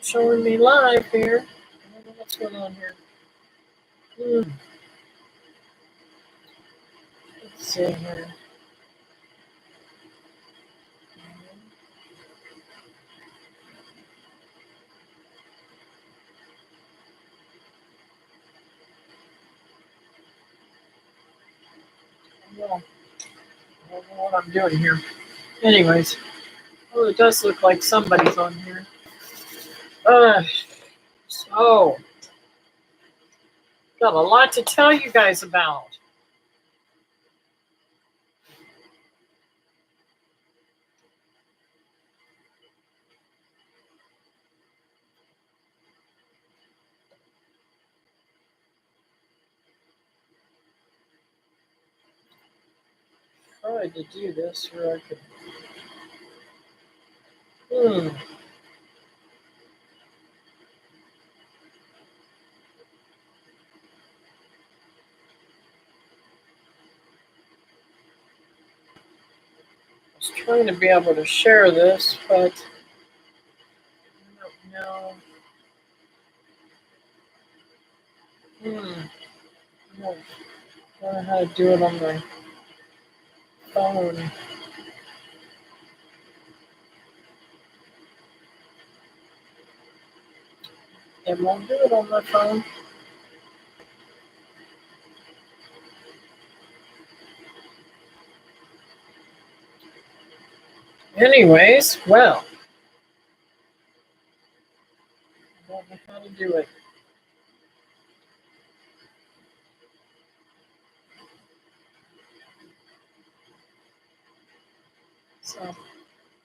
showing me live here. I don't know what's going on here. Let's see here. Well, I don't know what I'm doing here. Anyways, oh, it does look like somebody's on here. So, got a lot to tell you guys about. Tried to do this where I could. I was trying to be able to share this, but I don't know. I don't know how to do it on my phone. It won't do it on my phone. Anyways, well, I don't know how to do it. So,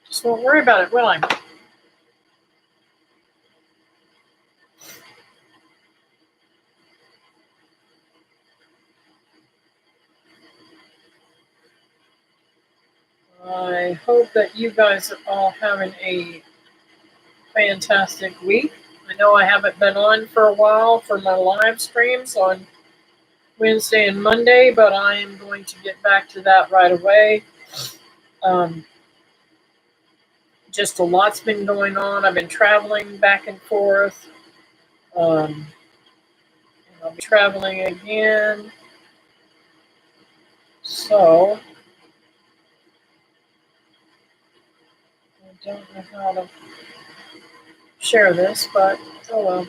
just won't worry about it, will I? I hope that you guys are all having a fantastic week. I know I haven't been on for a while for my live streams on Wednesday and Monday, but I am going to get back to that right away. Just a lot's been going on. I've been traveling back and forth. I'll be traveling again. So, I don't know how to share this, but oh well.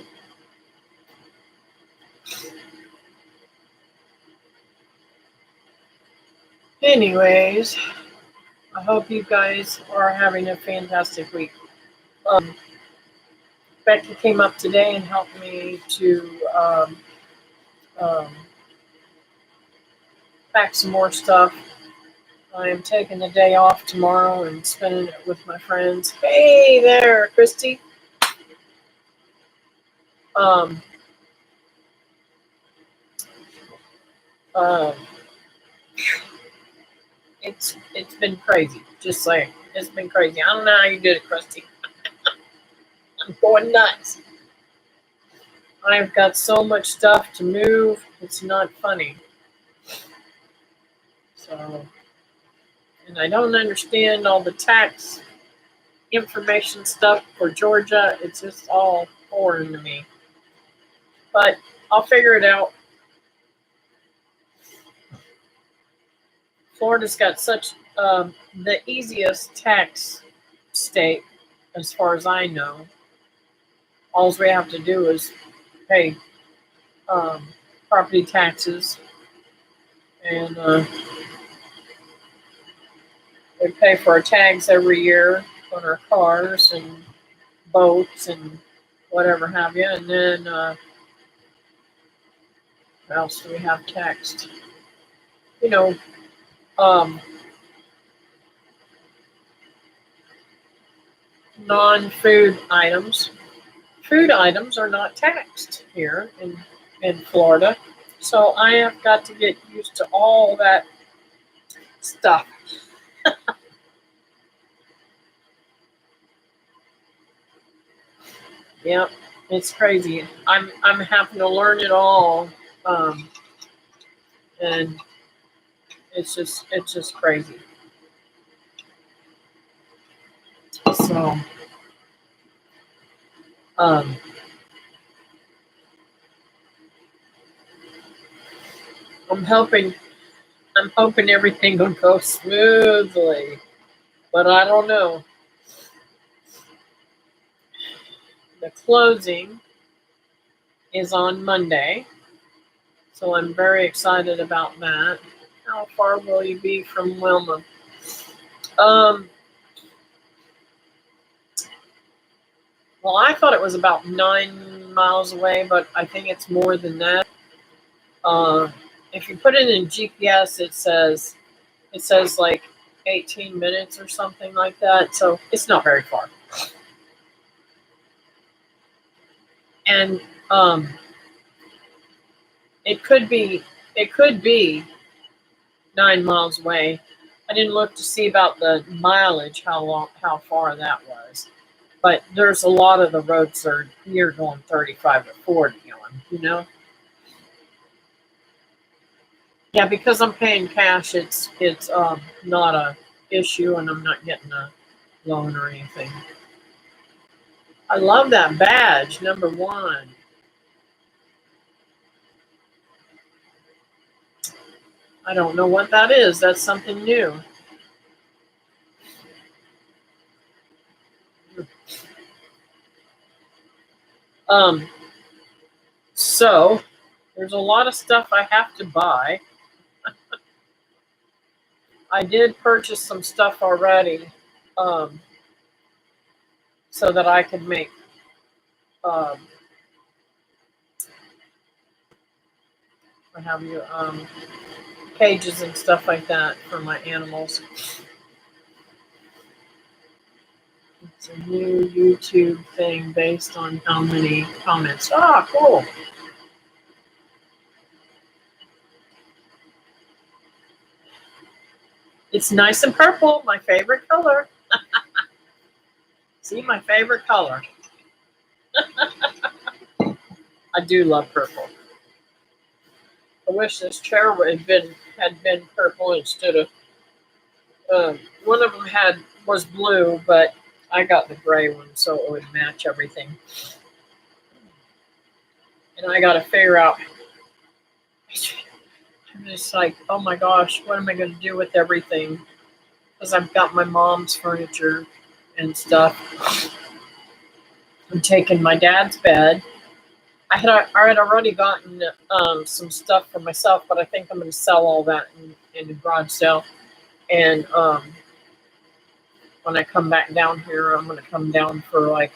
Anyways, I hope you guys are having a fantastic week. Becky came up today and helped me to pack some more stuff. I am taking the day off tomorrow and spending it with my friends. Hey there, Christy. Um, um, it's been crazy. Just saying, it's been crazy. I don't know how you did it, Christy. I'm going nuts. I've got so much stuff to move. It's not funny. So, and I don't understand all the tax information stuff for Georgia. It's just all foreign to me. But I'll figure it out. Florida's got such the easiest tax state, as far as I know. All we have to do is pay property taxes, and we pay for our tags every year on our cars and boats and whatever have you. And then what else do we have taxed? You know, non-food items. Food items are not taxed here in Florida. So I have got to get used to all that stuff. Yeah, it's crazy. I'm having to learn it all, and it's just crazy. So Um, I'm hoping everything will go smoothly, but I don't know. The closing is on Monday, so I'm very excited about that. How far will you be from Wilma? Um, well, I thought it was about 9 miles away, but I think it's more than that. Uh, if you put it in GPS, it says like 18 minutes or something like that. So it's not very far. And it could be 9 miles away. I didn't look to see about the mileage, how far that was. But there's a lot of the roads that are you're going 35 or 40 on. Yeah, because I'm paying cash, it's not a issue, and I'm not getting a loan or anything. I love that badge, #1. I don't know what that is. That's something new. So there's a lot of stuff I have to buy. I did purchase some stuff already, um, so that I could make um, what have you, cages and stuff like that for my animals. It's a new YouTube thing based on how many comments. Ah, cool. It's nice and purple, my favorite color. See, my favorite color. I do love purple. I wish this chair had been purple instead of one of them was blue, but I got the gray one so it would match everything. And I got to figure out. I'm just like, oh my gosh, what am I going to do with everything? Because I've got my mom's furniture and stuff. I'm taking my dad's bed. I had already gotten some stuff for myself, but I think I'm going to sell all that in the garage sale. And when I come back down here, I'm going to come down for like,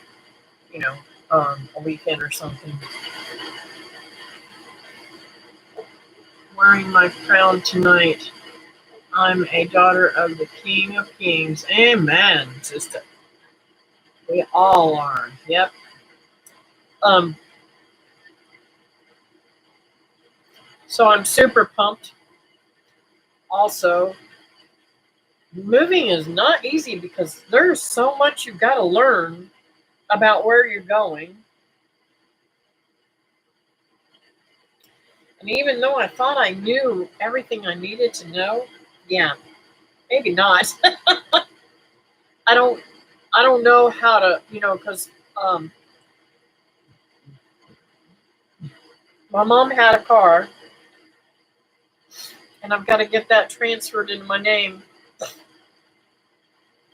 a weekend or something. Wearing my crown tonight. I'm a daughter of the King of Kings. Amen, sister. We all are. Yep. So I'm super pumped. Also, moving is not easy because there's so much you've got to learn about where you're going. And even though I thought I knew everything I needed to know, yeah, maybe not. I don't know how to, because my mom had a car, and I've got to get that transferred into my name.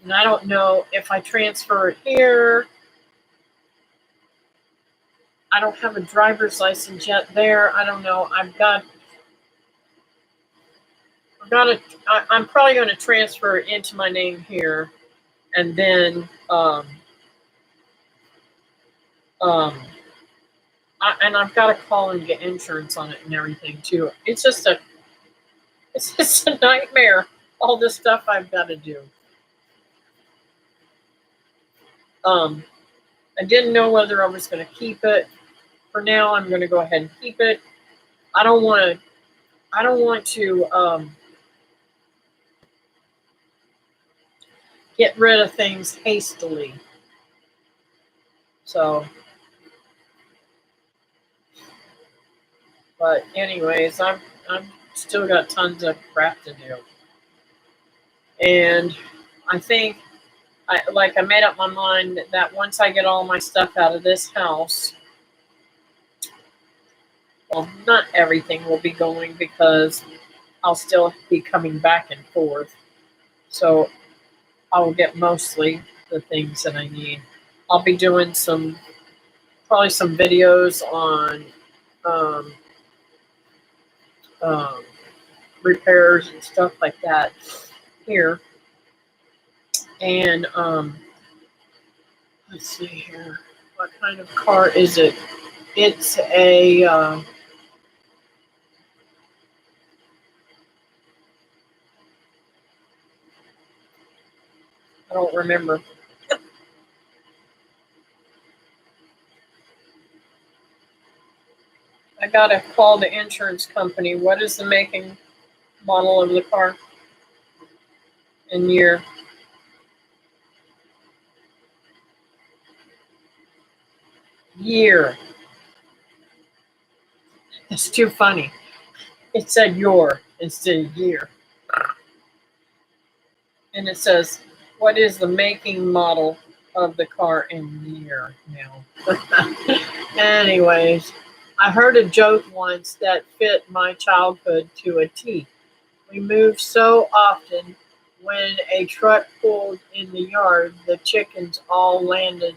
And I don't know if I transfer it here. I don't have a driver's license yet there. I don't know. I'm probably going to transfer it into my name here, and then and I've got to call and get insurance on it and everything too. It's just a nightmare. All this stuff I've got to do. I didn't know whether I was going to keep it. For now, I'm going to go ahead and keep it. I don't want to get rid of things hastily. So, but anyways, I've still got tons of crap to do, and I think I made up my mind that once I get all my stuff out of this house, well, not everything will be going because I'll still be coming back and forth. So I will get mostly the things that I need. I'll be doing probably some videos on um, um, repairs and stuff like that here. And let's see here. What kind of car is it? It's a I don't remember. I gotta call the insurance company. What is the making model of the car and year? Year. It's too funny. It said your instead of year. And it says, what is the making model of the car and year now? Anyways, I heard a joke once that fit my childhood to a T. We moved so often when a truck pulled in the yard, the chickens all laid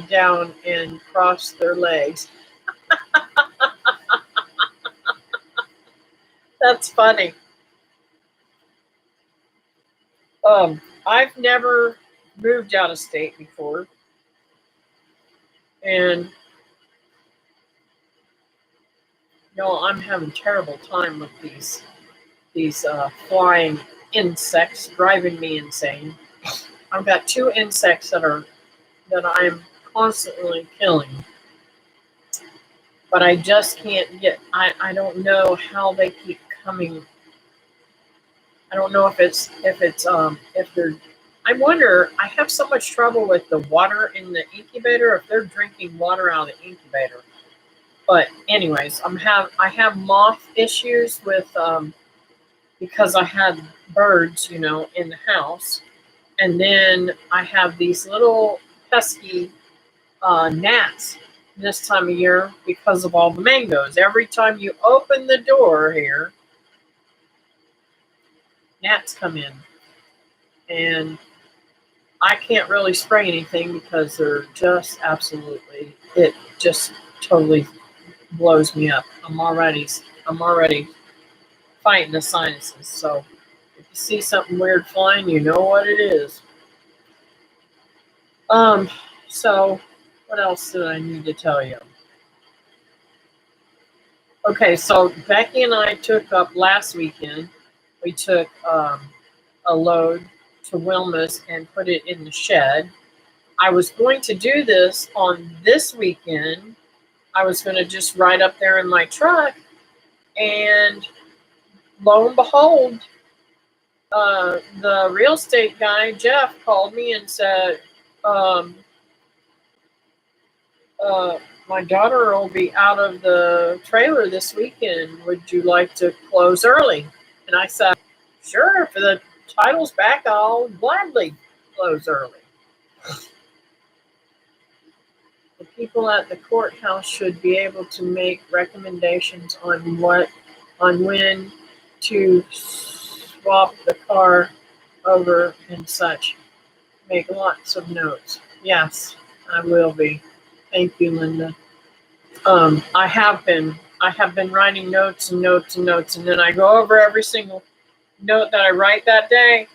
down and crossed their legs. That's funny. I've never moved out of state before, and I'm having terrible time with these flying insects driving me insane. I've got 2 insects that I'm constantly killing, but I just can't get. I don't know how they keep coming. I don't know if they're. I wonder. I have so much trouble with the water in the incubator. If they're drinking water out of the incubator. But anyways, I have moth issues with because I had birds, in the house, and then I have these little pesky gnats this time of year because of all the mangoes. Every time you open the door here, gnats come in, and I can't really spray anything because they're just absolutely. It just totally blows me up. I'm already fighting the sinuses. So if you see something weird flying, you know what it is. So what else did I need to tell you? Okay, so Becky and I took up last weekend. We took a load to Wilma's and put it in the shed. I was going to do this on this weekend. I was going to just ride up there in my truck, and lo and behold, the real estate guy, Jeff, called me and said, my daughter will be out of the trailer this weekend. Would you like to close early? And I said, sure, if the title's back, I'll gladly close early. The people at the courthouse should be able to make recommendations on when to swap the car over and such. Make lots of notes. Yes, I will be. Thank you, Linda. I have been writing notes and notes and notes, and then I go over every single note that I write that day,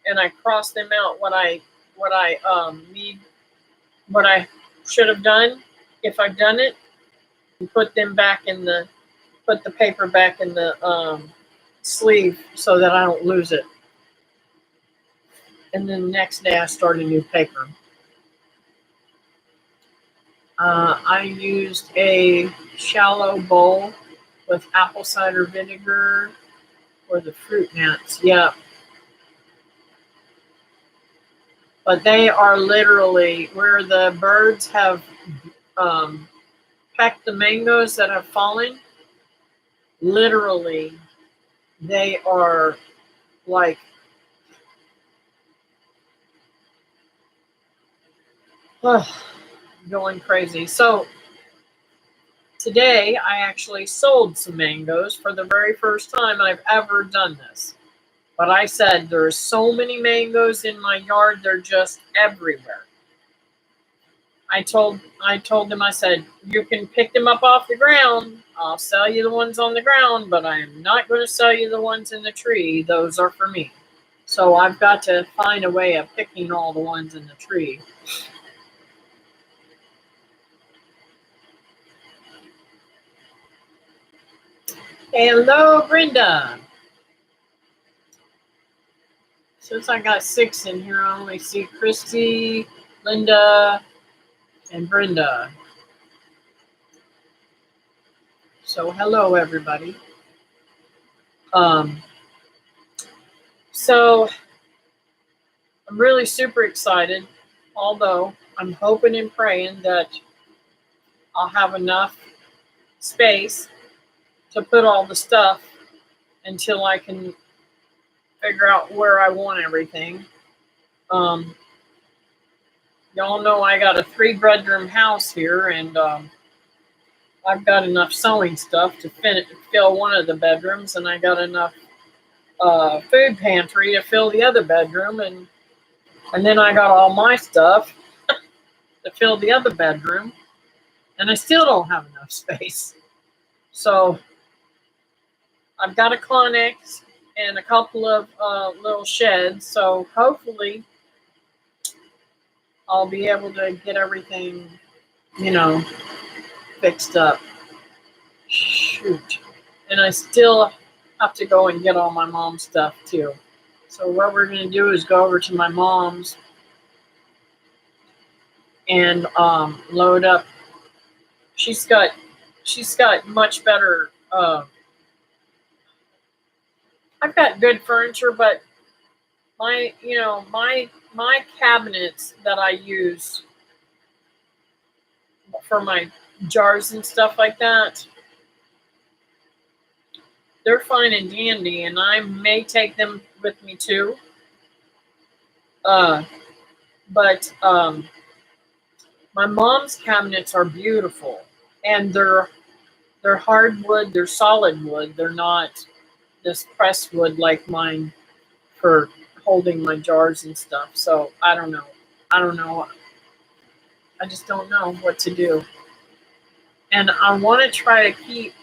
and I cross them out what I need, what I should have done if I've done it, and put the paper back in the sleeve so that I don't lose it. And then the next day I start a new paper. I used a shallow bowl with apple cider vinegar for the fruit gnats. Yeah. But they are literally where the birds have pecked the mangoes that have fallen. Literally, they are like Going crazy. So today I actually sold some mangoes for the very first time I've ever done this. But I said there's so many mangoes in my yard, they're just everywhere. I told them, I said, you can pick them up off the ground. I'll sell you the ones on the ground, but I am not going to sell you the ones in the tree. Those are for me. So I've got to find a way of picking all the ones in the tree. Hello, Brenda. Since I got 6 in here, I only see Christy, Linda, and Brenda. So hello, everybody. So I'm really super excited, although I'm hoping and praying that I'll have enough space to put all the stuff until I can figure out where I want everything. Y'all know I got a 3-bedroom house here, and I've got enough sewing stuff to fill one of the bedrooms, and I got enough food pantry to fill the other bedroom, and then I got all my stuff to fill the other bedroom, and I still don't have enough space. So I've got a Connex and a couple of little sheds, so hopefully I'll be able to get everything, fixed up. Shoot. And I still have to go and get all my mom's stuff too. So what we're going to do is go over to my mom's and load up. She's got much better. I've got good furniture, but my cabinets that I use for my jars and stuff like that, they're fine and dandy, and I may take them with me too. But my mom's cabinets are beautiful, and they're hardwood, they're solid wood. They're not this pressed wood like mine for holding my jars and stuff. So I don't know. I just don't know what to do. And I want to try to keep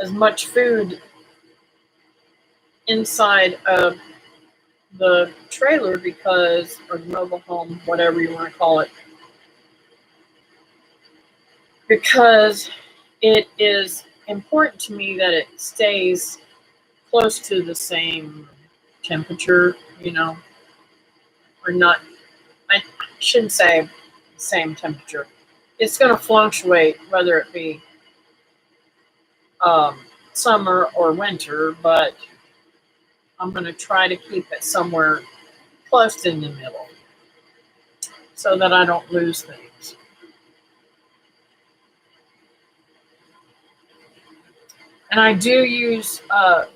as much food inside of the trailer or the mobile home, whatever you want to call it, because it is important to me that it stays close to the same temperature, or not. I shouldn't say same temperature. It's going to fluctuate whether it be summer or winter, but I'm going to try to keep it somewhere close in the middle so that I don't lose things. And I do use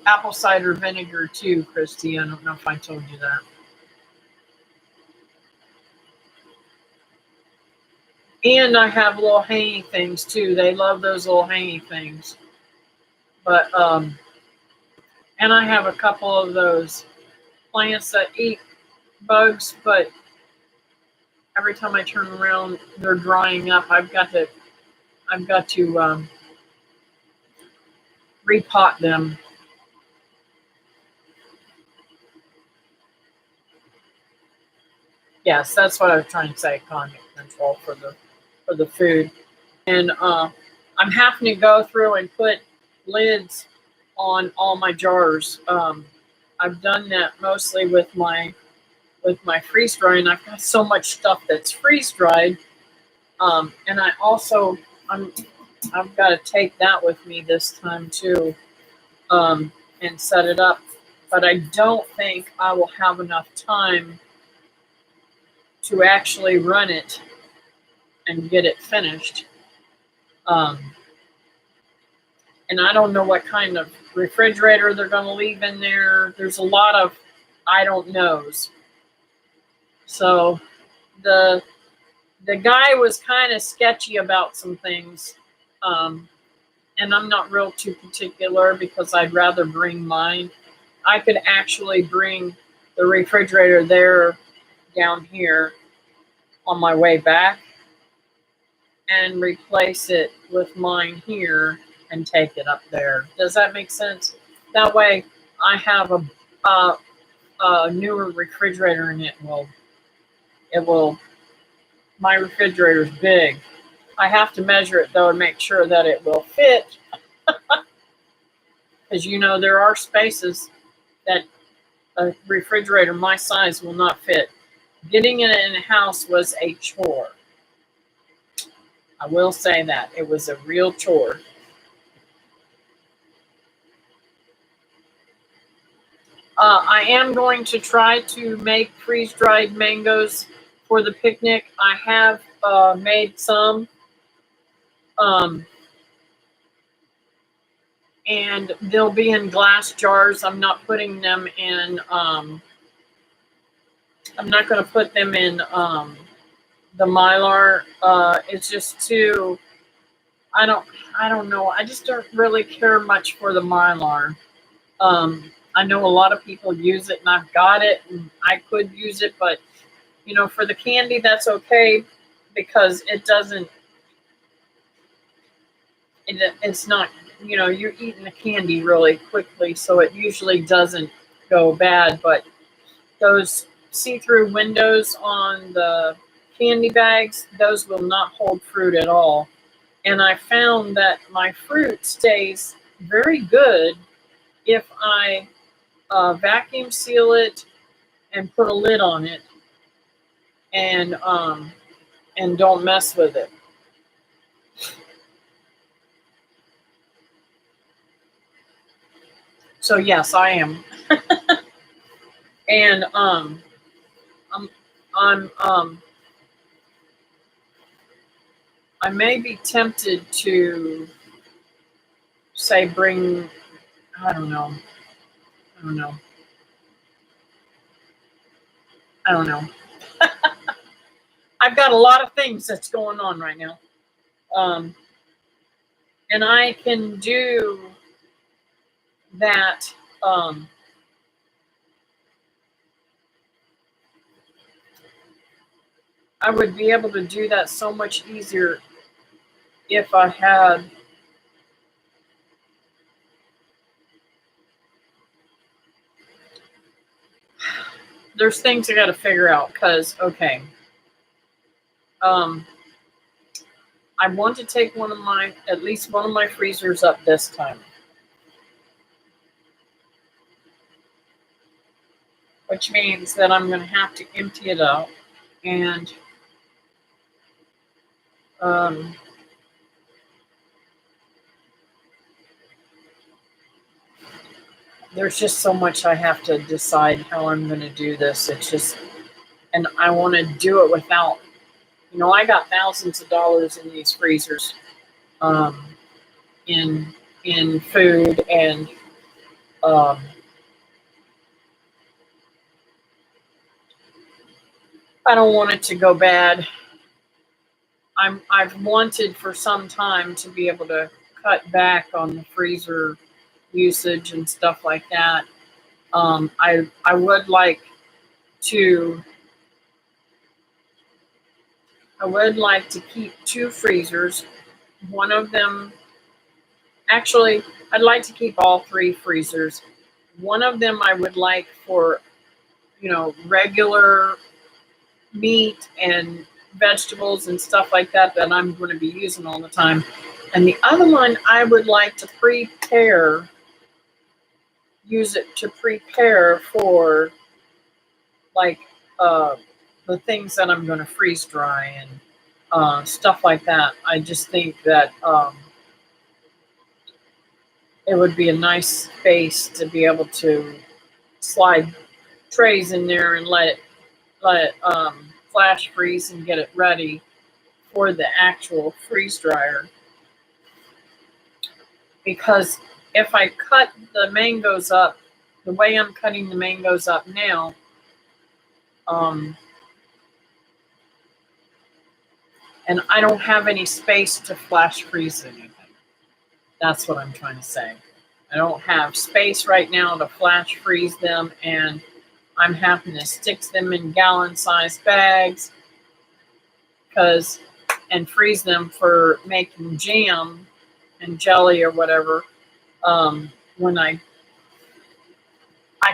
apple cider vinegar too, Christy. I don't know if I told you that. And I have little hanging things too. They love those little hanging things. But and I have a couple of those plants that eat bugs, but every time I turn around, they're drying up. I've got to repot them. Yes, that's what I was trying to say. Climate control for the food, and I'm having to go through and put lids on all my jars. I've done that mostly with my freeze drying. I've got so much stuff that's freeze dried, and I've got to take that with me this time too, and set it up. But I don't think I will have enough time to actually run it and get it finished. And I don't know what kind of refrigerator they're going to leave in there. There's a lot of I don't knows. So the guy was kind of sketchy about some things, um, and I'm not real too particular because I'd rather bring mine. I could actually bring the refrigerator there down here on my way back and replace it with mine here and take it up there. Does that make sense? That way, I have a newer refrigerator, and it will. My refrigerator's big. I have to measure it though and make sure that it will fit, because there are spaces that a refrigerator my size will not fit. Getting it in a house was a chore. I will say that it was a real chore. I am going to try to make freeze-dried mangoes for the picnic. I have made some, um, and they'll be in glass jars. I'm not putting them in. I'm not going to put them in the Mylar. It's just too. I don't. I don't know. I just don't really care much for the Mylar. I know a lot of people use it, and I've got it, and I could use it, but for the candy, that's okay because it doesn't. It's not. You're eating the candy really quickly, so it usually doesn't go bad. But those see-through windows on the candy bags, those will not hold fruit at all. And I found that my fruit stays very good if I vacuum seal it and put a lid on it, and don't mess with it. So yes, I am, and I'm I may be tempted to say bring. I don't know. I don't know. I don't know. I've got a lot of things that's going on right now. Um, and I can do that. I would be able to do that so much easier if I had. There's things I got to figure out because, okay, I want to take at least one of my freezers up this time, which means that I'm going to have to empty it out, and there's just so much I have to decide how I'm going to do this. It's just, and I want to do it without, I got thousands of dollars in these freezers, um, in food, and um, I don't want it to go bad. I've wanted for some time to be able to cut back on the freezer usage and stuff like that. I would like to keep two freezers. One of them, actually, I'd like to keep all three freezers. One of them I would like for regular meat and vegetables and stuff like that I'm going to be using all the time. And the other one I would like to use it to prepare for, like, the things that I'm going to freeze dry and stuff like that. I just think that it would be a nice space to be able to slide trays in there and let it flash freeze and get it ready for the actual freeze dryer. Because if I cut the mangoes up the way I'm cutting the mangoes up now, And I don't have any space to flash freeze anything. That's what I'm trying to say. I don't have space right now to flash freeze them, and I'm having to stick them in gallon-sized bags and freeze them for making jam and jelly or whatever. When I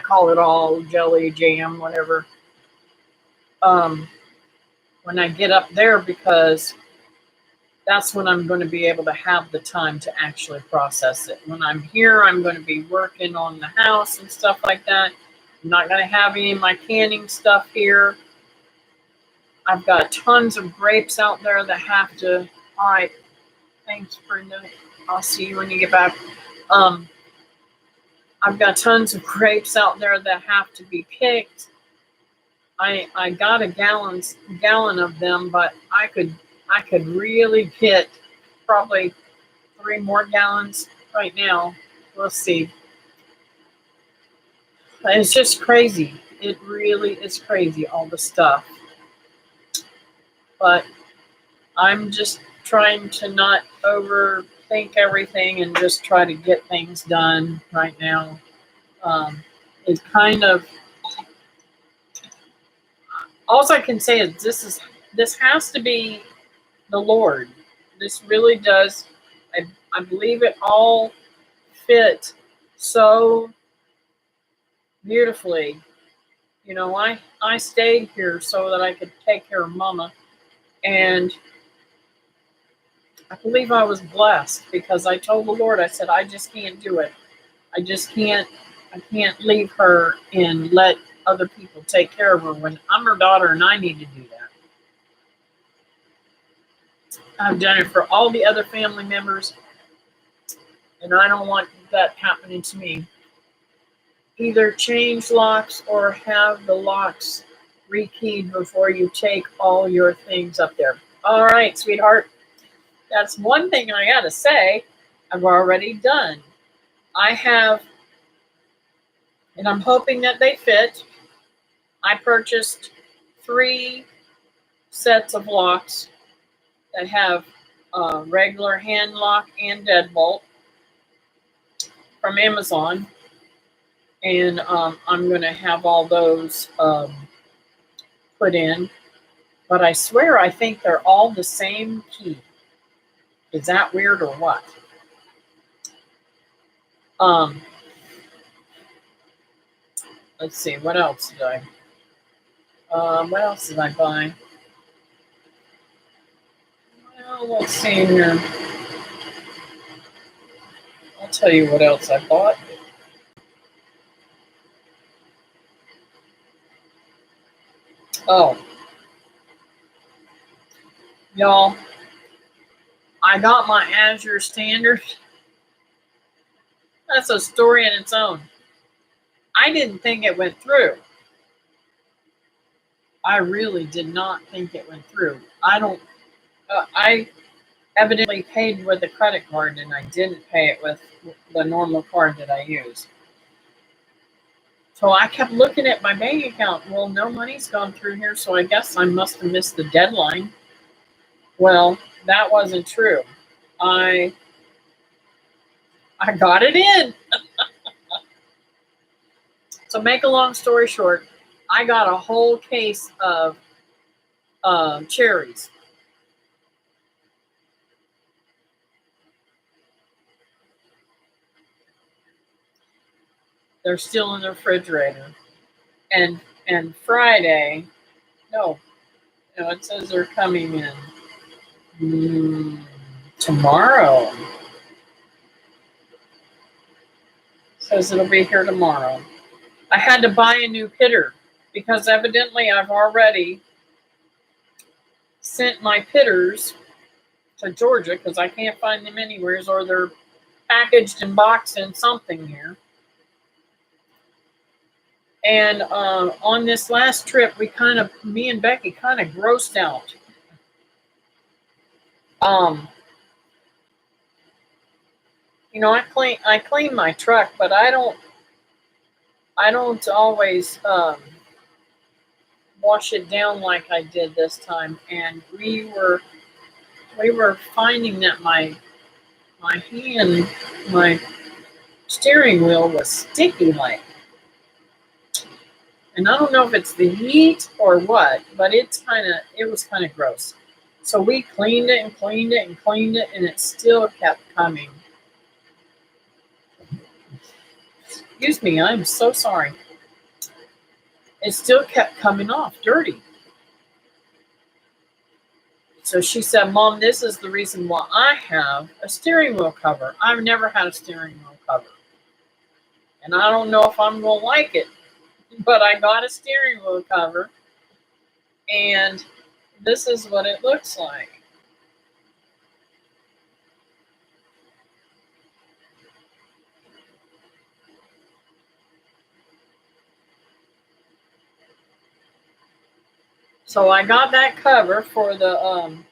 call it all jelly, jam, whatever. When I get up there, because that's when I'm going to be able to have the time to actually process it. When I'm here, I'm going to be working on the house and stuff like that. I'm not going to have any of my canning stuff here. I've got tons of grapes out there that have to. All right, thanks, Brenda. I'll see you when you get back. I've got tons of grapes out there that have to be picked. I got a gallon of them, but I could really get probably 3 more gallons right now. We'll see. It's just crazy. It really is crazy, all the stuff. But I'm just trying to not overthink everything and just try to get things done right now. It's kind of, all I can say is this has to be the Lord. This really does. I believe it all fit so beautifully. You know, I stayed here so that I could take care of Mama, and I believe I was blessed because I told the Lord, I said, I just can't do it. I can't leave her and let other people take care of her when I'm her daughter and I need to do that. I've done it for all the other family members, and I don't want that happening to me. Either change locks or have the locks rekeyed before you take all your things up there. All right, sweetheart. That's one thing I gotta say I've already done. I have, and I'm hoping that they fit. I purchased 3 sets of locks that have regular hand lock and deadbolt from Amazon. And I'm going to have all those put in. But I swear I think they're all the same key. Is that weird or what? Let's see. What else did what else did I buy? Well, let's see here. I'll tell you what else I bought. Oh, y'all, I got my Azure Standard. That's a story in its own. I didn't think it went through. I really did not think it went through. I evidently paid with a credit card and I didn't pay it with the normal card that I use. So I kept looking at my bank account. Well, no money's gone through here, so I guess I must have missed the deadline. Well, that wasn't true. I got it in. So make a long story short, I got a whole case of cherries. They're still in the refrigerator. And Friday, no, it says they're coming in tomorrow. It says it'll be here tomorrow. I had to buy a new pitter because evidently I've already sent my pitters to Georgia because I can't find them anywhere, or they're packaged and boxed in something here. And on this last trip, me and Becky kind of grossed out. I clean my truck, but I don't always wash it down like I did this time. And we were we were finding that my steering wheel was sticky like. And I don't know if it's the heat or what, but it was kind of gross. So we cleaned it and cleaned it and cleaned it, and it still kept coming. Excuse me, I'm so sorry. It still kept coming off dirty. So she said, Mom, this is the reason why I have a steering wheel cover. I've never had a steering wheel cover. And I don't know if I'm going to like it, but I got a steering wheel cover, and this is what it looks like. So I got that cover for the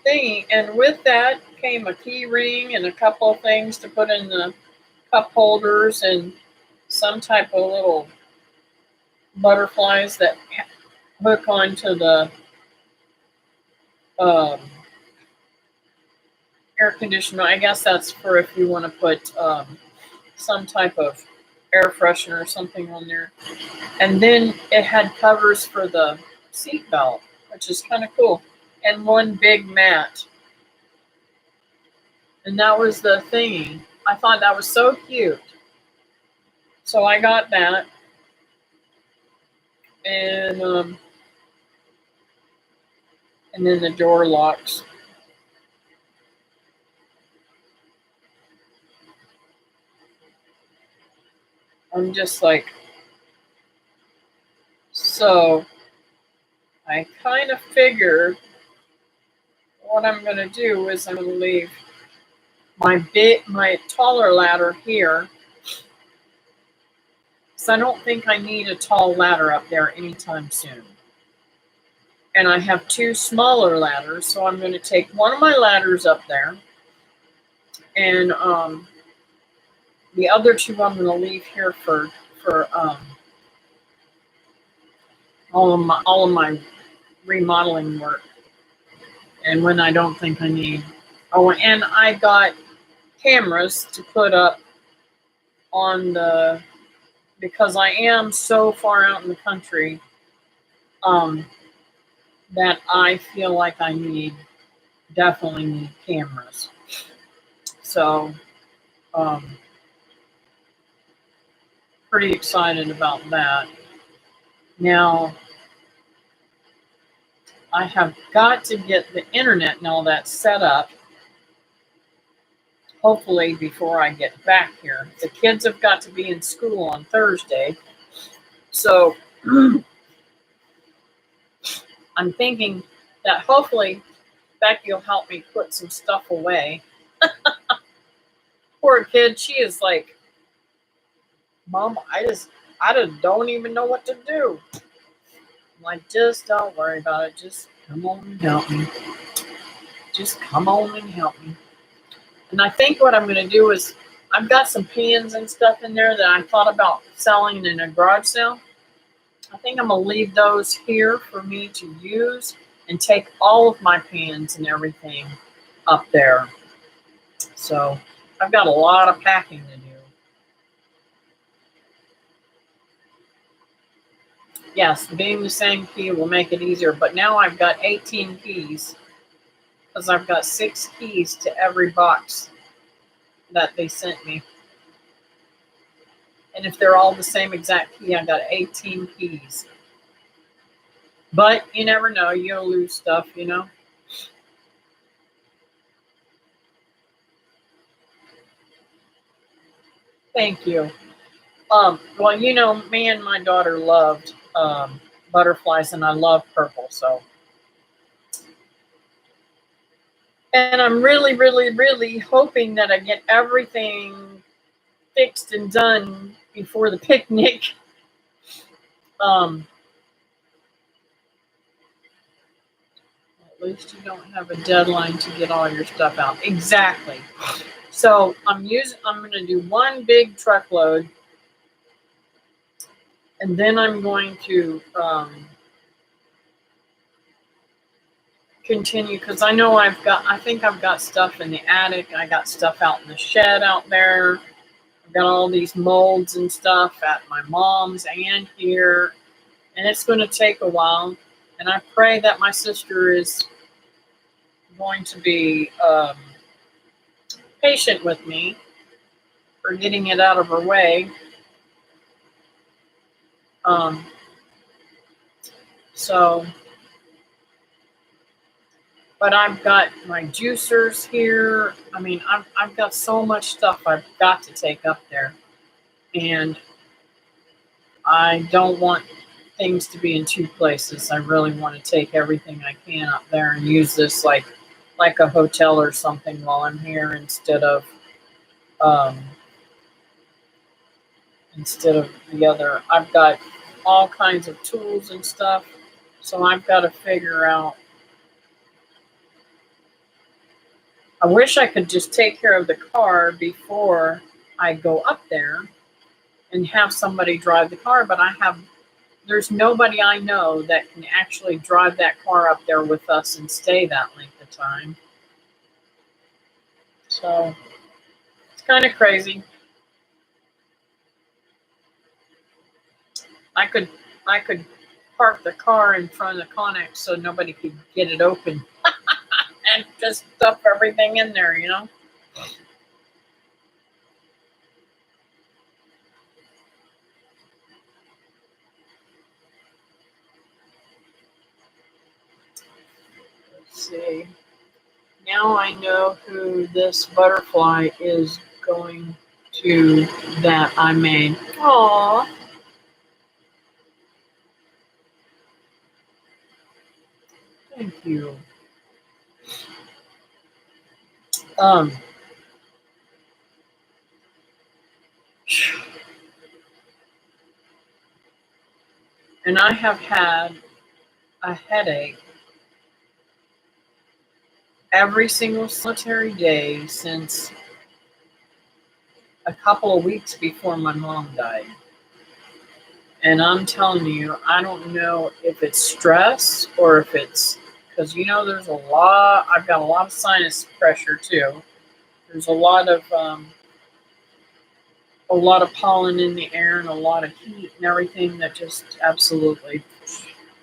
thing, and with that came a key ring and a couple of things to put in the cup holders and some type of little butterflies that hook onto the air conditioner. I guess that's for if you want to put some type of air freshener or something on there. And then it had covers for the seat belt, which is kind of cool, and one big mat. And that was the thingy. I thought that was so cute. So I got that. And then the door locks. I'm just like, so I kind of figured what I'm going to do is I'm going to leave my taller ladder here. So I don't think I need a tall ladder up there anytime soon. And I have two smaller ladders, so I'm going to take one of my ladders up there, and the other two I'm going to leave here for all of my remodeling work, and when I don't think I need. Oh, and I got cameras to put up on because I am so far out in the country that I feel like I definitely need cameras. So pretty excited about that. Now, I have got to get the internet and all that set up, hopefully before I get back here. The kids have got to be in school on Thursday, so I'm thinking that hopefully Becky will help me put some stuff away. Poor kid, she is like, Mom, I just don't even know what to do. I'm like, just don't worry about it. Just come on and help me. Just come on and help me. And I think what I'm going to do is, I've got some pans and stuff in there that I thought about selling in a garage sale. I think I'm going to leave those here for me to use and take all of my pans and everything up there. So I've got a lot of packing to do. Yes, being the same key will make it easier, but now I've got 18 keys because I've got 6 keys to every box that they sent me. And if they're all the same exact key, I've got 18 keys. But you never know, you'll lose stuff, you know. Thank you. Well, you know, me and my daughter loved butterflies, and I love purple, so. And I'm really, really, really hoping that I get everything fixed and done before the picnic. At least you don't have a deadline to get all your stuff out. Exactly. So I'm going to do one big truckload, And then I'm going to continue because I think I've got stuff in the attic. I got stuff out in the shed out there. I've got all these molds and stuff at my mom's and here. And it's going to take a while. And I pray that my sister is going to be patient with me for getting it out of her way. So, but I've got my juicers here. I mean, I've got so much stuff I've got to take up there. And I don't want things to be in two places. I really want to take everything I can up there and use this like a hotel or something while I'm here um, instead of the other. I've got all kinds of tools and stuff, so I've got to figure out. I wish I could just take care of the car before I go up there and have somebody drive the car, but there's nobody I know that can actually drive that car up there with us and stay that length of time. So it's kind of crazy. I could park the car in front of the Connex so nobody could get it open and just stuff everything in there, you know? Let's see. Now I know who this butterfly is going to that I made. Aww. Thank you. And I have had a headache every single solitary day since a couple of weeks before my mom died. And I'm telling you, I don't know if it's stress or if it's because there's I've got a lot of sinus pressure too. There's a lot of pollen in the air and a lot of heat and everything that just absolutely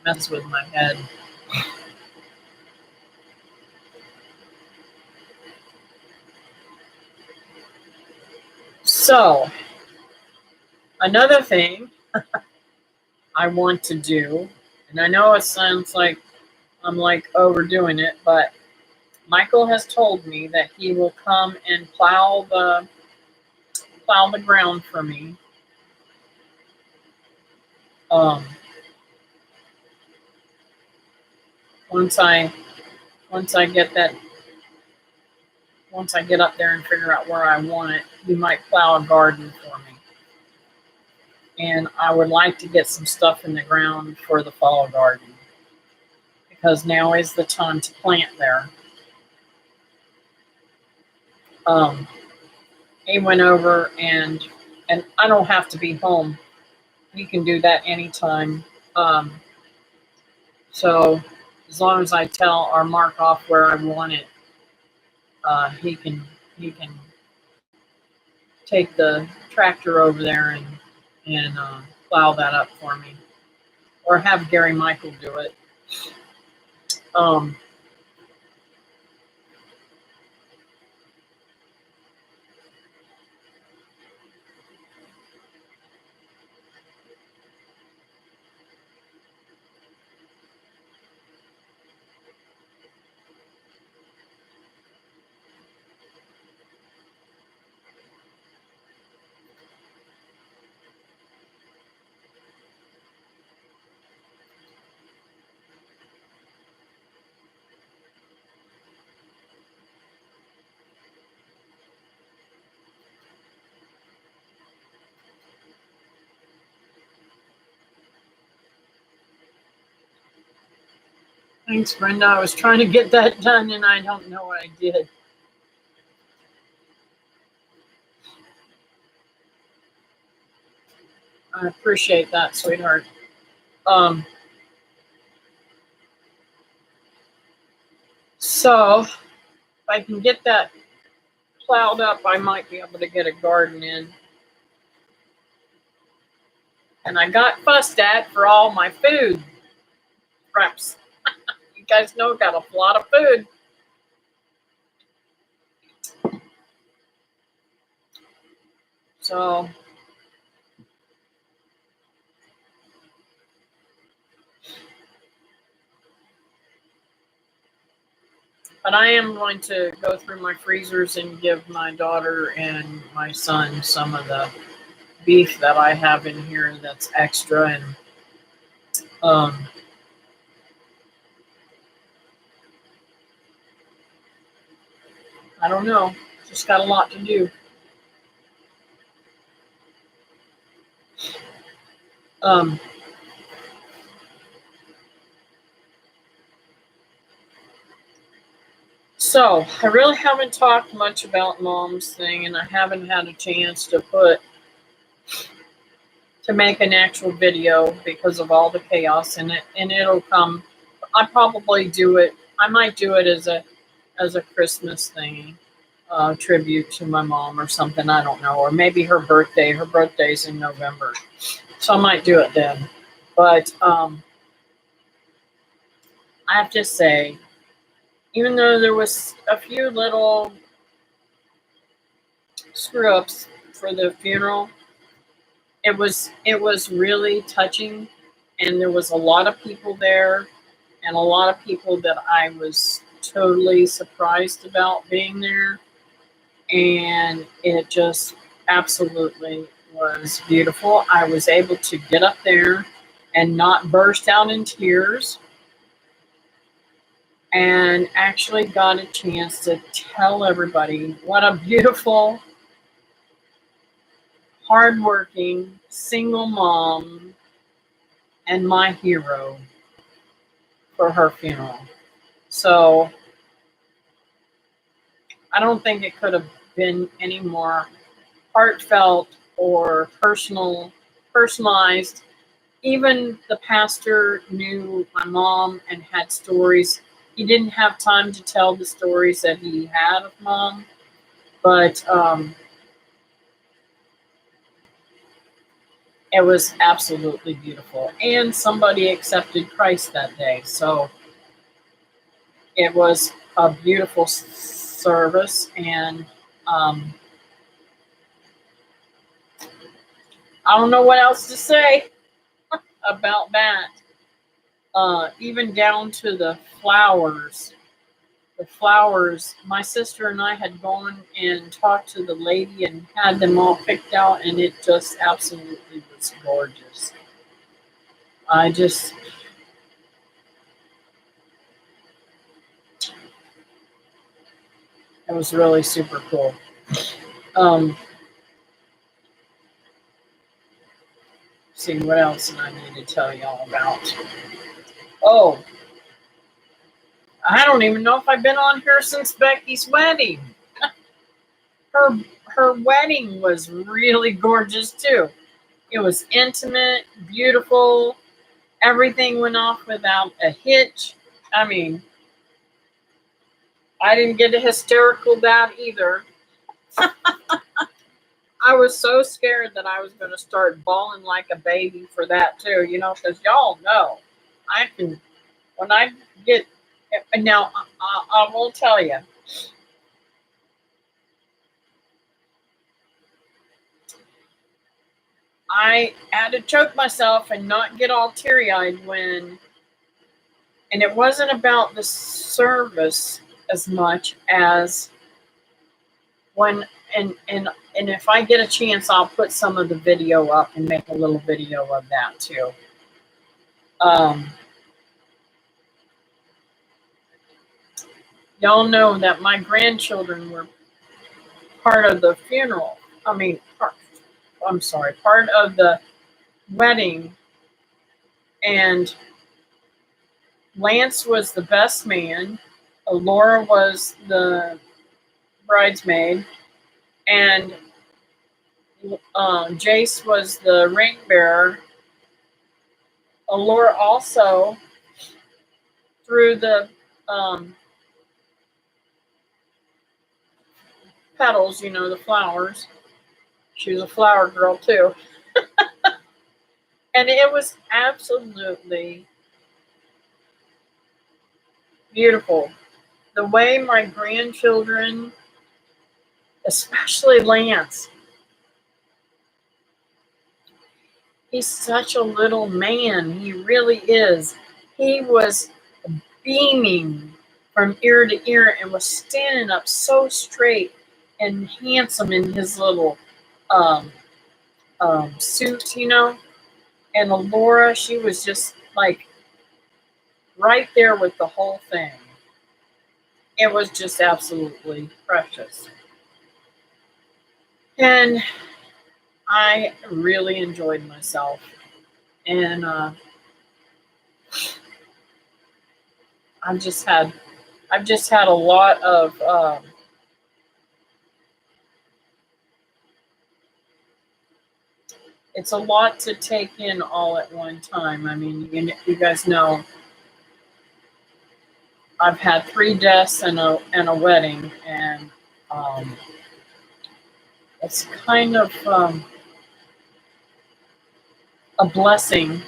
messes with my head. So, another thing I want to do, and I know it sounds like I'm like overdoing it, but Michael has told me that he will come and plow the ground for me. Once I get up there and figure out where I want it, he might plow a garden for me. And I would like to get some stuff in the ground for the fall garden because now is the time to plant there. He went over and I don't have to be home. He can do that anytime. So as long as I tell or mark off where I want it, he can take the tractor over there and plow that up for me, or have Gary Michael do it. Thanks, Brenda. I was trying to get that done and I don't know what I did. I appreciate that, sweetheart. Um, so if I can get that plowed up, I might be able to get a garden in. And I got fussed at for all my food preps. You guys know I got a lot of food. So, but I am going to go through my freezers and give my daughter and my son some of the beef that I have in here that's extra. And um, I don't know, just got a lot to do. Um, so I really haven't talked much about Mom's thing, and I haven't had a chance to make an actual video because of all the chaos in it, and it'll come. I probably do it. I might do it as a Christmas thingy, tribute to my mom or something. I don't know, or maybe her birthday. Her birthday's in November, so I might do it then. But I have to say, even though there was a few little screw ups for the funeral, it was really touching, and there was a lot of people there, and a lot of people that I was totally surprised about being there, and it just absolutely was beautiful. I was able to get up there and not burst out in tears, and actually got a chance to tell everybody what a beautiful, hardworking single mom and my hero for her funeral. So I don't think it could have been any more heartfelt or personalized. Even the pastor knew my mom and had stories. He didn't have time to tell the stories that he had of mom, but it was absolutely beautiful. And somebody accepted Christ that day. So it was a beautiful service. And I don't know what else to say about that. Even down to the flowers. The flowers, my sister and I had gone and talked to the lady and had them all picked out, and it just absolutely was gorgeous. I just, it was really super cool. Um, see what else I need to tell y'all about. Oh, I don't even know if I've been on here since Becky's wedding. Her her wedding was really gorgeous too. It was intimate, beautiful. Everything went off without a hitch. I mean, I didn't get a hysterical dad either. I was so scared that I was going to start bawling like a baby for that too, because y'all know I can, when I get, now I will tell you, I had to choke myself and not get all teary eyed and it wasn't about the service as much as when, and if I get a chance, I'll put some of the video up and make a little video of that too. Y'all know that my grandchildren were part of the funeral. I mean, part of the wedding. And Lance was the best man. Laura was the bridesmaid. And Jace was the ring bearer. Allure also threw the um, petals, the flowers. She was a flower girl too. And it was absolutely beautiful. The way my grandchildren, especially Lance, he's such a little man. He really is. He was beaming from ear to ear and was standing up so straight and handsome in his little um, suit, And Laura, she was just like right there with the whole thing. It was just absolutely precious. And I really enjoyed myself. And I've just had a lot of it's a lot to take in all at one time. I mean, you guys know I've had 3 deaths and a wedding, and it's kind of a blessing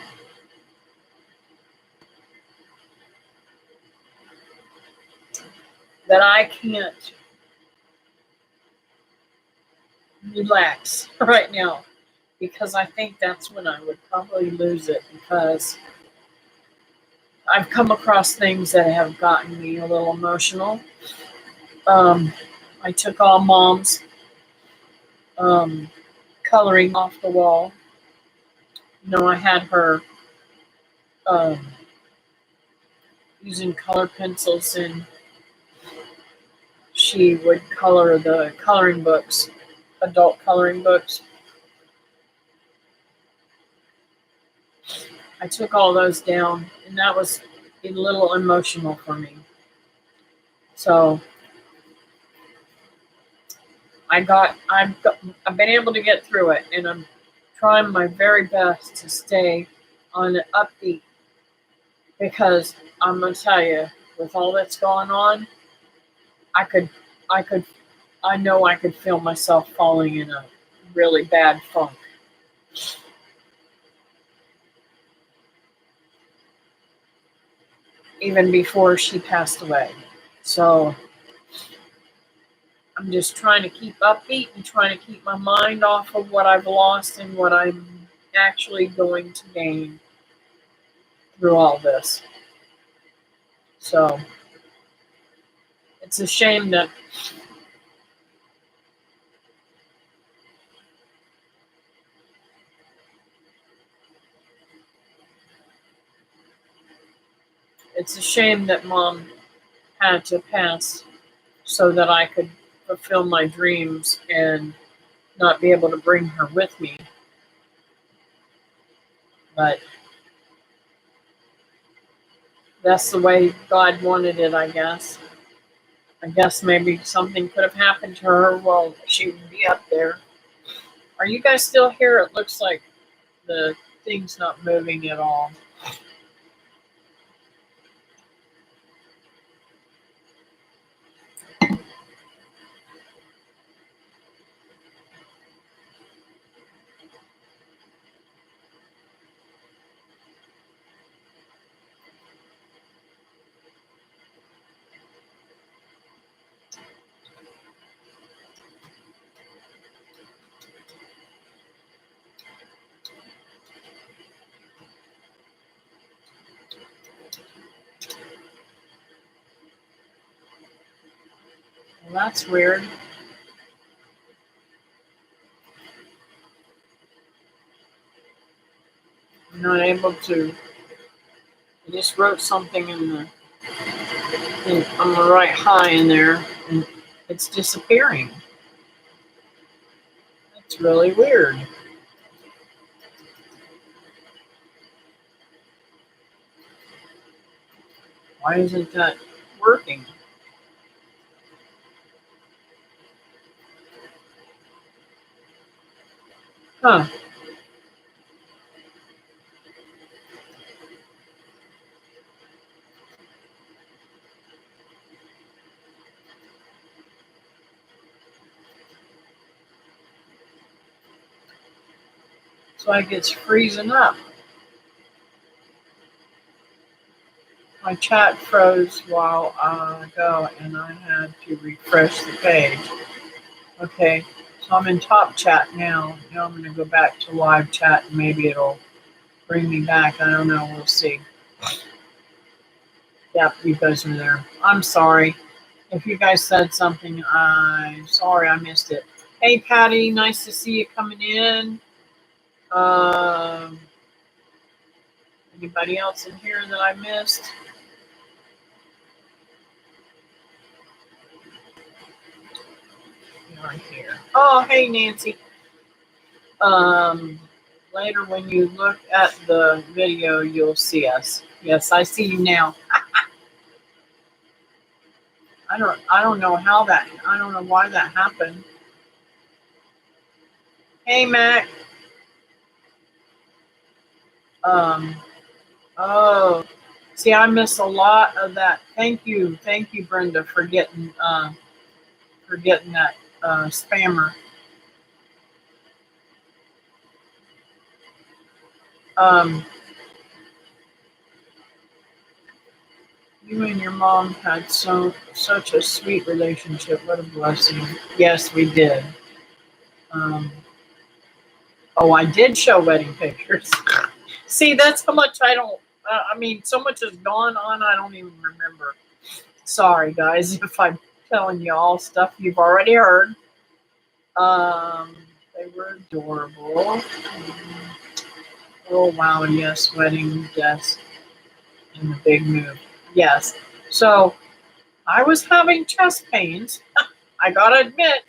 that I can't relax right now, because I think that's when I would probably lose it, because I've come across things that have gotten me a little emotional. I took all Mom's coloring off the wall. I had her um, using color pencils, and she would color the coloring books, adult coloring books. I took all those down, and that was a little emotional for me. So I've been able to get through it, and I'm trying my very best to stay on an upbeat, because I'm gonna tell you, with all that's going on, I could, I know I could feel myself falling in a really bad funk. Even before she passed away. So I'm just trying to keep upbeat and trying to keep my mind off of what I've lost and what I'm actually going to gain through all this. So it's a shame that Mom had to pass so that I could fulfill my dreams and not be able to bring her with me. But that's the way God wanted it, I guess. I guess maybe something could have happened to her while she would be up there. Are you guys still here? It looks like the thing's not moving at all. Well, that's weird. I'm not able to. I just wrote something on the right high in there, and it's disappearing. That's really weird. Why isn't that working? Huh. It's like it's freezing up. My chat froze while ago and I had to refresh the page. Okay, so I'm in top chat now. Now I'm going to go back to live chat and maybe it'll bring me back. I don't know. We'll see. Yep, you guys are there. I'm sorry. If you guys said something, I'm sorry I missed it. Hey, Patty, nice to see you coming in. Anybody else in here that I missed? Right here. Oh, hey, Nancy. Later when you look at the video, you'll see us. Yes, I see you now. I don't know I don't know why that happened. Hey, Mac. Oh, see, I missed a lot of that. Thank you, Brenda, for getting that spammer. You and your mom had such a sweet relationship. What a blessing. Yes, we did. Oh, I did show wedding pictures. See, that's how much I don't. I mean, so much has gone on. I don't even remember. Sorry, guys, if I'm telling you all stuff you've already heard. They were adorable. Oh wow, yes, wedding dress and the big move. Yes. So I was having chest pains. I gotta admit,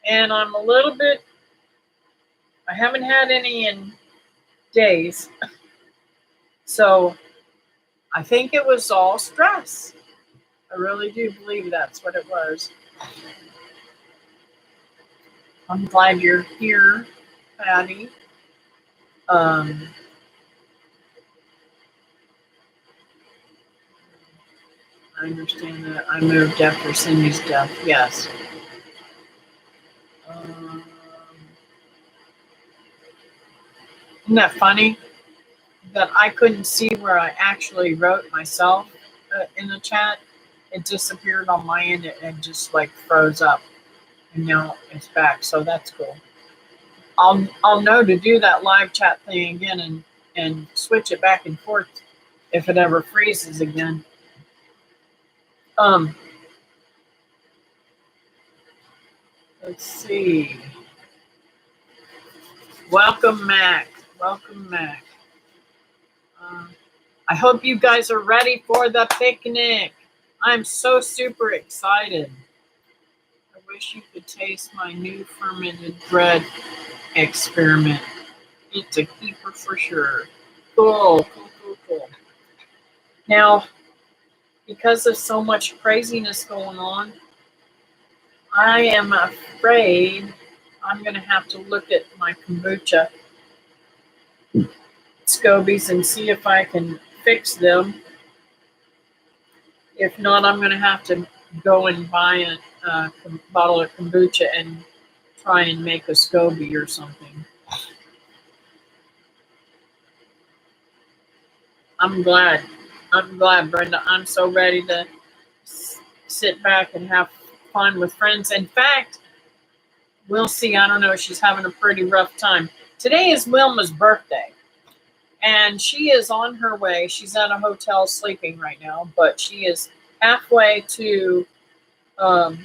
and I'm a little bit. I haven't had any in days, so I think it was all stress. I really do believe that's what it was. I'm glad you're here, Patty. I understand that I moved after Cindy's death. Yes. Isn't that funny that I couldn't see where I actually wrote myself in the chat? It disappeared on my end. It just like froze up, and now it's back. So that's cool. I'll know to do that live chat thing again and switch it back and forth if it ever freezes again. Let's see. Welcome, Mac. Welcome, Mac. I hope you guys are ready for the picnic. I'm so super excited. I wish you could taste my new fermented bread experiment. It's a keeper for sure. Cool. Now, because of so much craziness going on, I am afraid I'm going to have to look at my kombucha scobies and see if I can fix them. If not, I'm going to have to go and buy a bottle of kombucha and try and make a SCOBY or something. I'm glad, Brenda. I'm so ready to sit back and have fun with friends. In fact, we'll see. I don't know. She's having a pretty rough time. Today is Wilma's birthday, and she is on her way. She's at a hotel sleeping right now, but she is halfway to, I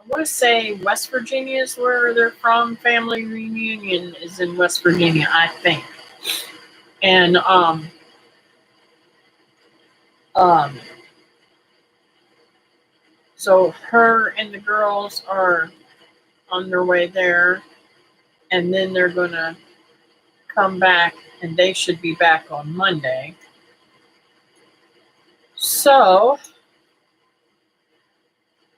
want to say West Virginia is where they're from. Family reunion is in West Virginia, I think. And so her and the girls are on their way there, and then they're going to come back, and they should be back on Monday. So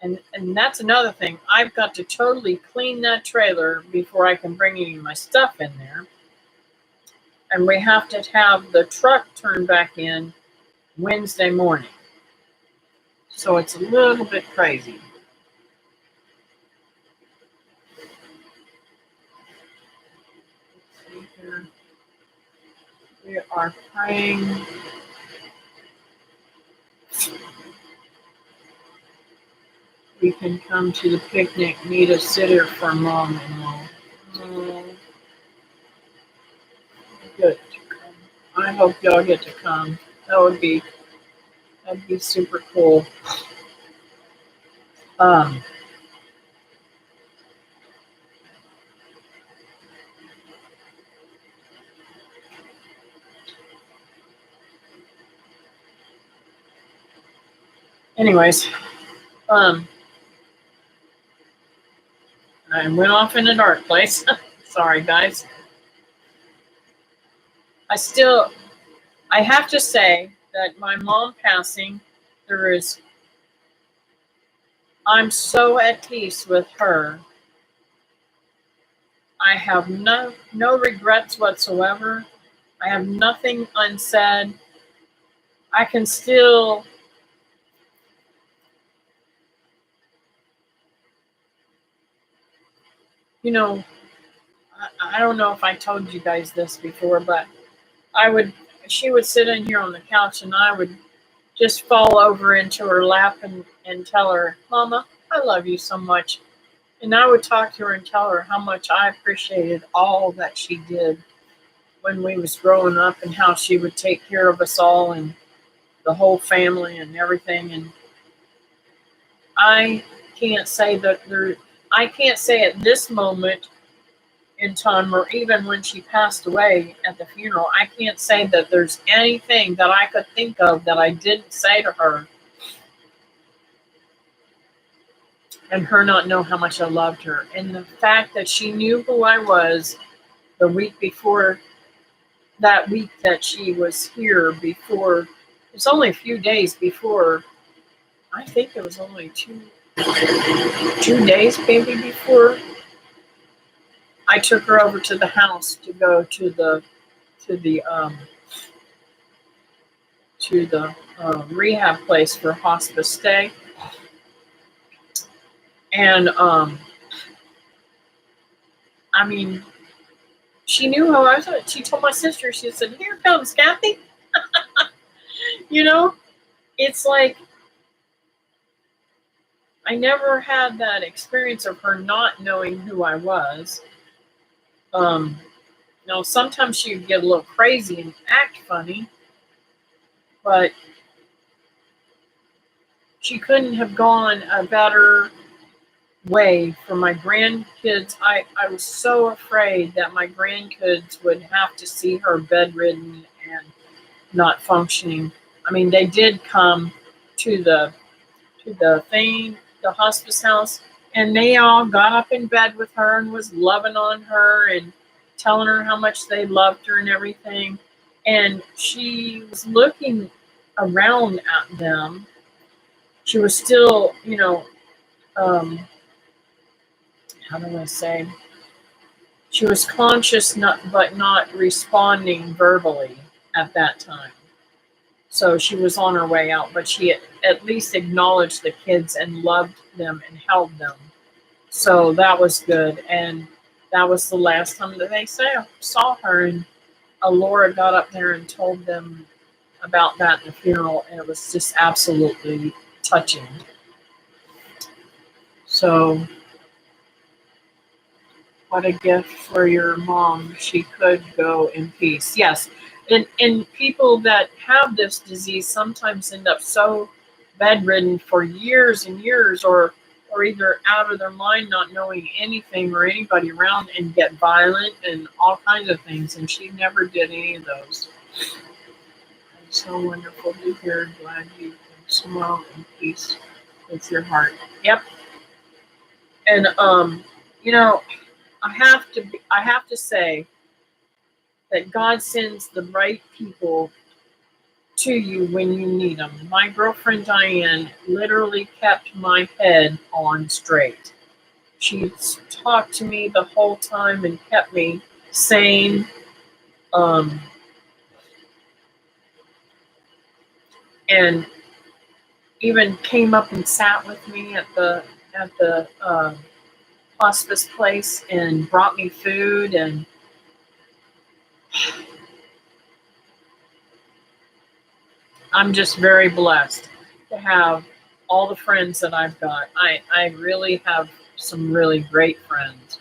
And that's another thing. I've got to totally clean that trailer before I can bring any of my stuff in there. And we have to have the truck turned back in Wednesday morning. So it's a little bit crazy. Let's see here. We are praying. We can come to the picnic, need a sitter for mom-in-law. Oh, good to come. I hope y'all get to come. That'd be super cool. Um, anyways, I went off in a dark place. Sorry, guys. I have to say that my mom passing, I'm so at peace with her. I have no regrets whatsoever. I have nothing unsaid. I can still, you know, I don't know if I told you guys this before, but she would sit in here on the couch and I would just fall over into her lap and tell her, Mama, I love you so much. And I would talk to her and tell her how much I appreciated all that she did when we was growing up and how she would take care of us all and the whole family and everything. And I can't say I can't say at this moment in time, or even when she passed away at the funeral, I can't say that there's anything that I could think of that I didn't say to her, and her not know how much I loved her. And the fact that she knew who I was the week before, that week that she was here, before, it's only a few days before, I think it was only 2 days maybe before I took her over to the house to go to the rehab place for hospice stay. And I mean, she knew who I was. She told my sister, she said, "Here comes Kathy." You know, it's like I never had that experience of her not knowing who I was. Now sometimes she would get a little crazy and act funny, but she couldn't have gone a better way for my grandkids. I was so afraid that my grandkids would have to see her bedridden and not functioning. I mean, they did come to the hospice house, and they all got up in bed with her and was loving on her and telling her how much they loved her and everything. And she was looking around at them. She was still, how do I say? She was conscious, but not responding verbally at that time. So she was on her way out, but she at least acknowledged the kids and loved them and held them. So that was good. And that was the last time that they saw her. And Laura got up there and told them about that in the funeral, and it was just absolutely touching. So, what a gift for your mom. She could go in peace. Yes. And people that have this disease sometimes end up so bedridden for years and years, or either out of their mind, not knowing anything or anybody around, and get violent and all kinds of things. And she never did any of those. It's so wonderful to hear. Glad you can smile in peace with your heart. Yep. And I have to say that God sends the right people to you when you need them. My girlfriend Diane literally kept my head on straight. She talked to me the whole time and kept me sane. Um, and even came up and sat with me at the hospice place and brought me food, and I'm just very blessed to have all the friends that I've got. I really have some really great friends.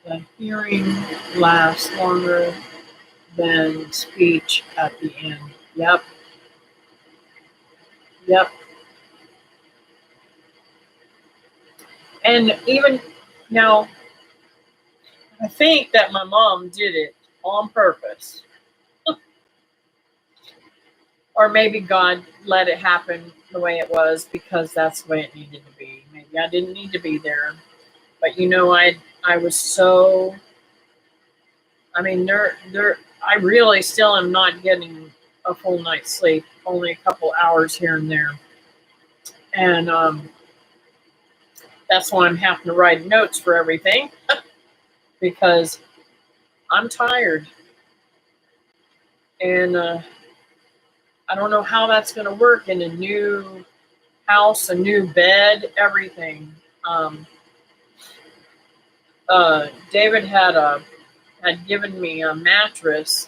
The hearing lasts longer than speech at the end. Yep, yep. And even now, I think that my mom did it on purpose. Or maybe God let it happen the way it was because that's the way it needed to be. Maybe I didn't need to be there. But I was so, I mean, I really still am not getting a full night's sleep, only a couple hours here and there. And that's why I'm having to write notes for everything because I'm tired. And I don't know how that's going to work in a new house, a new bed, everything. David had given me a mattress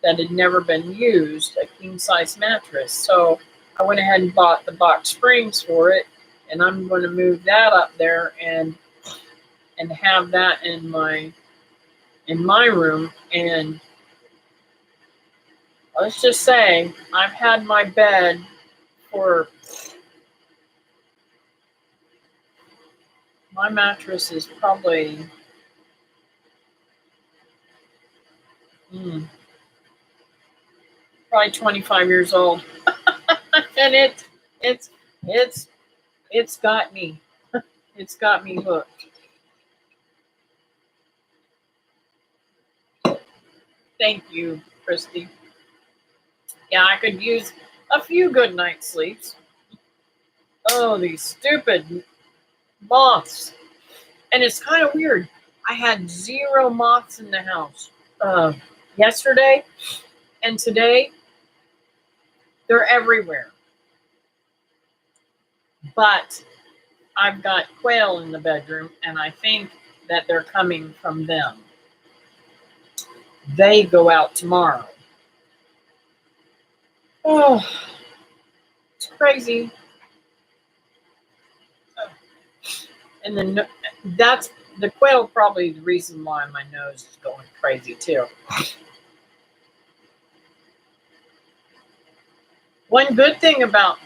that had never been used, a king size mattress. So I went ahead and bought the box springs for it, and I'm going to move that up there and have that in my room. And let's just say I've had my bed for, my mattress is probably probably 25 years old. And it's got me. It's got me hooked. Thank you, Christy. Yeah, I could use a few good night sleeps. Oh, these stupid moths. And it's kind of weird. I had 0 moths in the house yesterday, and today they're everywhere. But I've got quail in the bedroom, and I think that they're coming from them. They go out tomorrow. Oh, it's crazy. And then that's the quail, probably the reason why my nose is going crazy too. One good thing about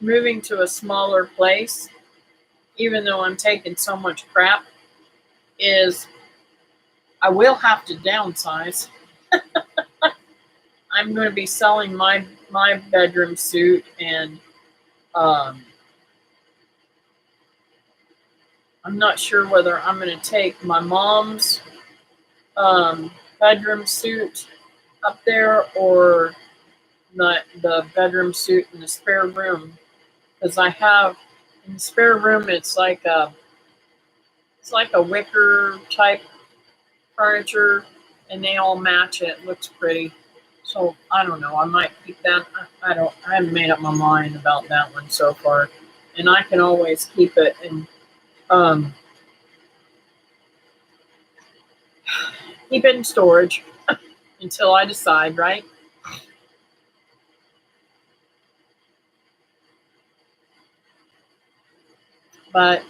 moving to a smaller place, even though I'm taking so much crap, is I will have to downsize. I'm going to be selling my bedroom suit, and I'm not sure whether I'm going to take my mom's bedroom suit up there, or the bedroom suit in the spare room, because I have in the spare room it's like a wicker type furniture, and they all match it. It looks pretty. So I don't know. I might keep that. I haven't made up my mind about that one so far, and I can always keep it and keep it in storage until I decide, right? But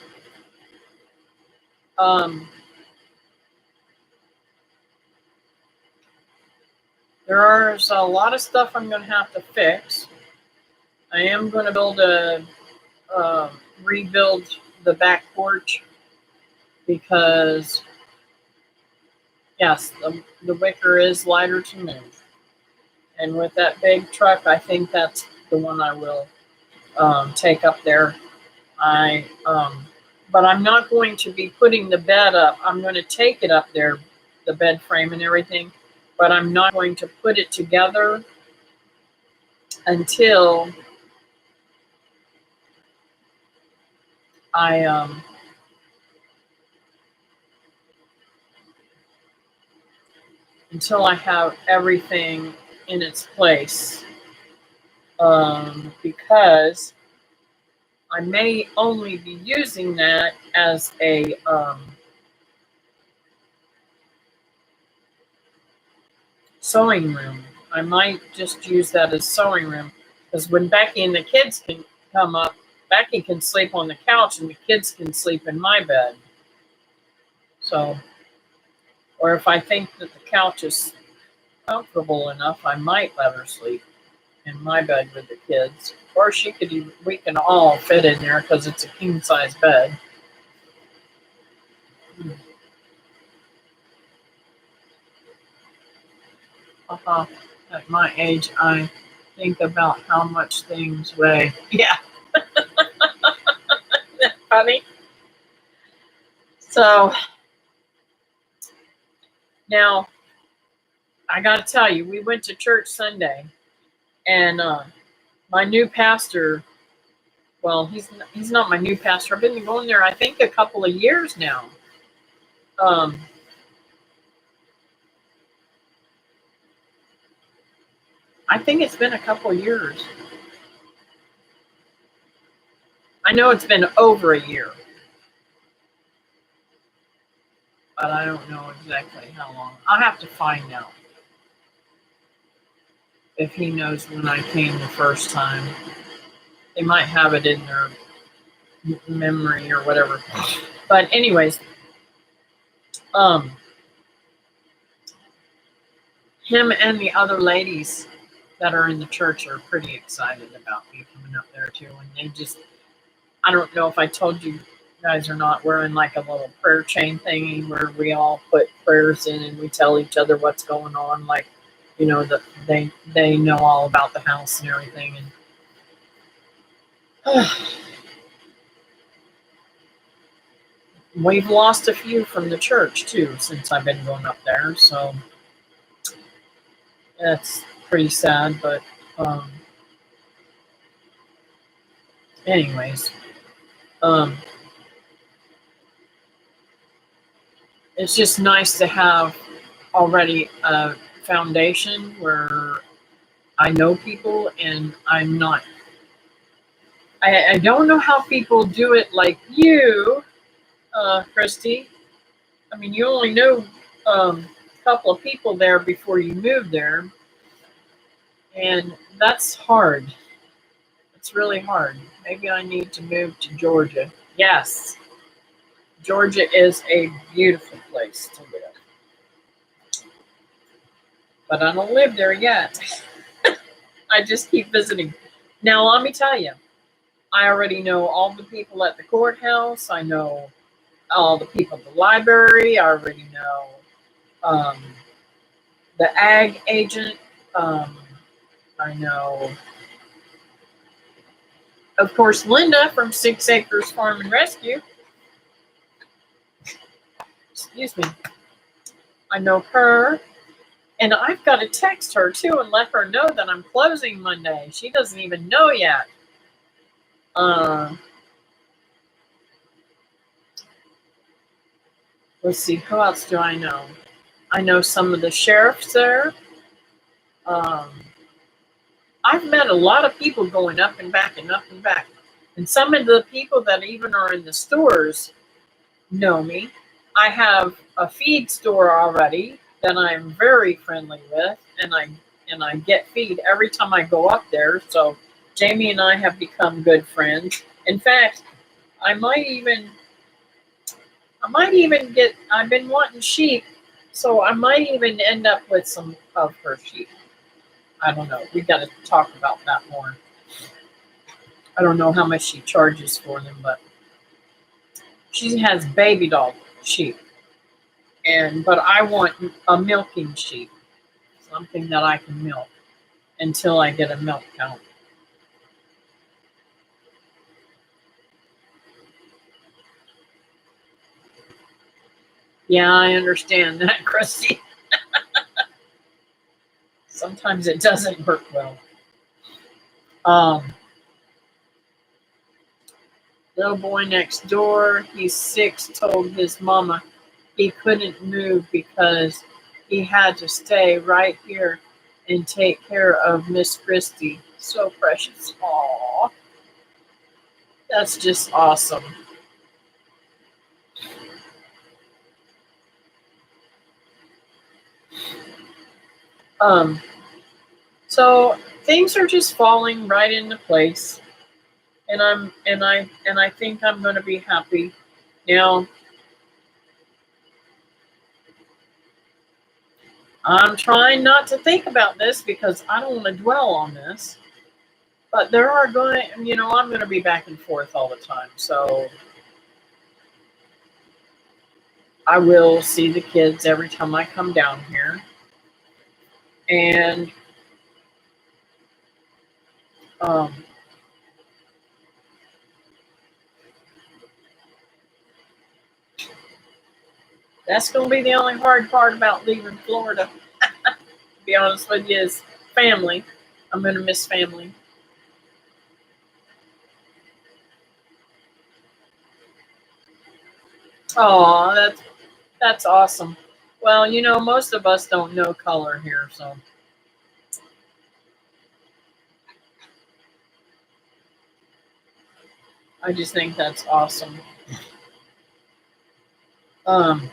there's a lot of stuff I'm going to have to fix. I am going to rebuild the back porch because, yes, the wicker is lighter to move. And with that big truck, I think that's the one I will take up there. I but I'm not going to be putting the bed up. I'm going to take it up there, the bed frame and everything, but I'm not going to put it together until I have everything in its place, because I may only be using that as a sewing room. I might just use that as sewing room, because when Becky and the kids can come up, Becky can sleep on the couch and the kids can sleep in my bed. So, or if I think that the couch is comfortable enough, I might let her sleep in my bed with the kids. Or we can all fit in there because it's a king size bed. At my age, I think about how much things weigh. Yeah. Isn't that funny? So now I got to tell you, we went to church Sunday, and my new pastor. Well, he's not my new pastor. I've been going there, I think, a couple of years now. I think it's been a couple of years. I know it's been over a year, but I don't know exactly how long. I'll have to find out if he knows when I came the first time. They might have it in their memory or whatever. But anyways, him and the other ladies that are in the church are pretty excited about me coming up there too. And they just, I don't know if I told you guys or not, we're in like a little prayer chain thingy where we all put prayers in and we tell each other what's going on. Like, you know, that they know all about the house and everything. And we've lost a few from the church too since I've been going up there. So that's pretty sad. But anyways, it's just nice to have already a foundation where I know people and I'm not. I don't know how people do it like you, Christy. I mean, you only know a couple of people there before you moved there, and that's hard. It's really hard. Maybe I need to move to Georgia. Yes, Georgia is a beautiful place to live, but I don't live there yet. I just keep visiting. Now, let me tell you, I already know all the people at the courthouse. I know all the people at the library. I already know the ag agent. I know, of course, Linda from 6 Acres Farm and Rescue. Excuse me. I know her. And I've got to text her too and let her know that I'm closing Monday. She doesn't even know yet. Let's see, who else do I know? I know some of the sheriffs there. I've met a lot of people going up and back and up and back. And some of the people that even are in the stores know me. I have a feed store already that I'm very friendly with, and I get feed every time I go up there. So Jamie and I have become good friends. In fact, I might even get, I've been wanting sheep, so I might even end up with some of her sheep. I don't know. We got to talk about that more. I don't know how much she charges for them, but she has baby doll sheep. But I want a milking sheep, something that I can milk until I get a milk count. Yeah, I understand that, Christy. Sometimes it doesn't work well. Um, Little boy next door, he's 6, told his mama he couldn't move because he had to stay right here and take care of Miss Christie. So precious. Aww, that's just awesome. Um, so things are just falling right into place, and I think I'm going to be happy. Now, I'm trying not to think about this because I don't want to dwell on this. But there are going, I'm going to be back and forth all the time. So I will see the kids every time I come down here. And um, that's going to be the only hard part about leaving Florida. To be honest with you, is family. I'm going to miss family. Oh, that's awesome. Well, most of us don't know color here, so I just think that's awesome. Um,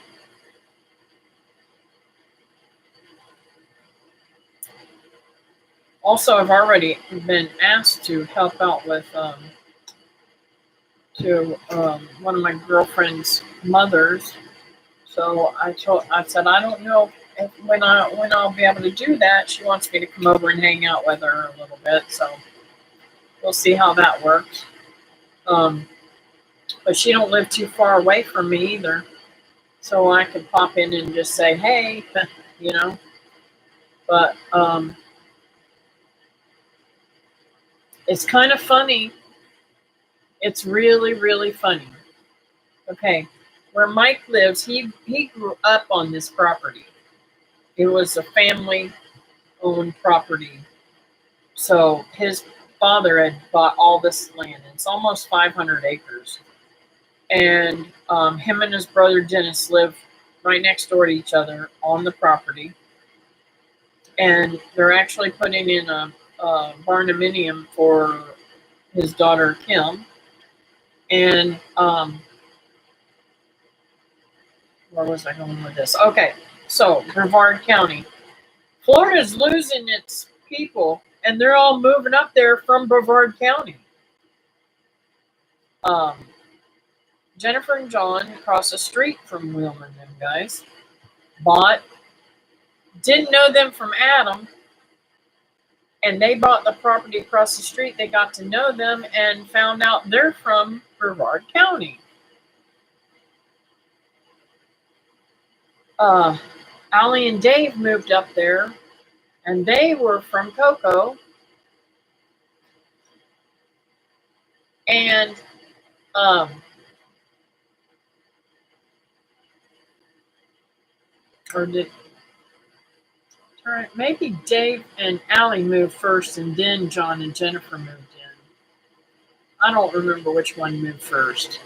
Also, I've already been asked to help out with one of my girlfriend's mothers. So I said I don't know if, when I'll be able to do that. She wants me to come over and hang out with her a little bit. So we'll see how that works. Um, but she don't live too far away from me either, so I could pop in and just say hey, you know. But it's kind of funny. It's really really funny. Okay, where Mike lives, he grew up on this property. It was a family owned property. So his father had bought all this land. It's almost 500 acres. And him and his brother Dennis live right next door to each other on the property. And they're actually putting in a barnuminium for his daughter Kim. And where was I going with this? Okay, so Brevard County. Florida's losing its people, and they're all moving up there from Brevard County. Um, Jennifer and John, across the street from Wheelman, them guys, bought, didn't know them from Adam, and they bought the property across the street. They got to know them and found out they're from Brevard County. Allie and Dave moved up there, and they were from Cocoa. And or did maybe Dave and Allie moved first, and then John and Jennifer moved in. I don't remember which one moved first.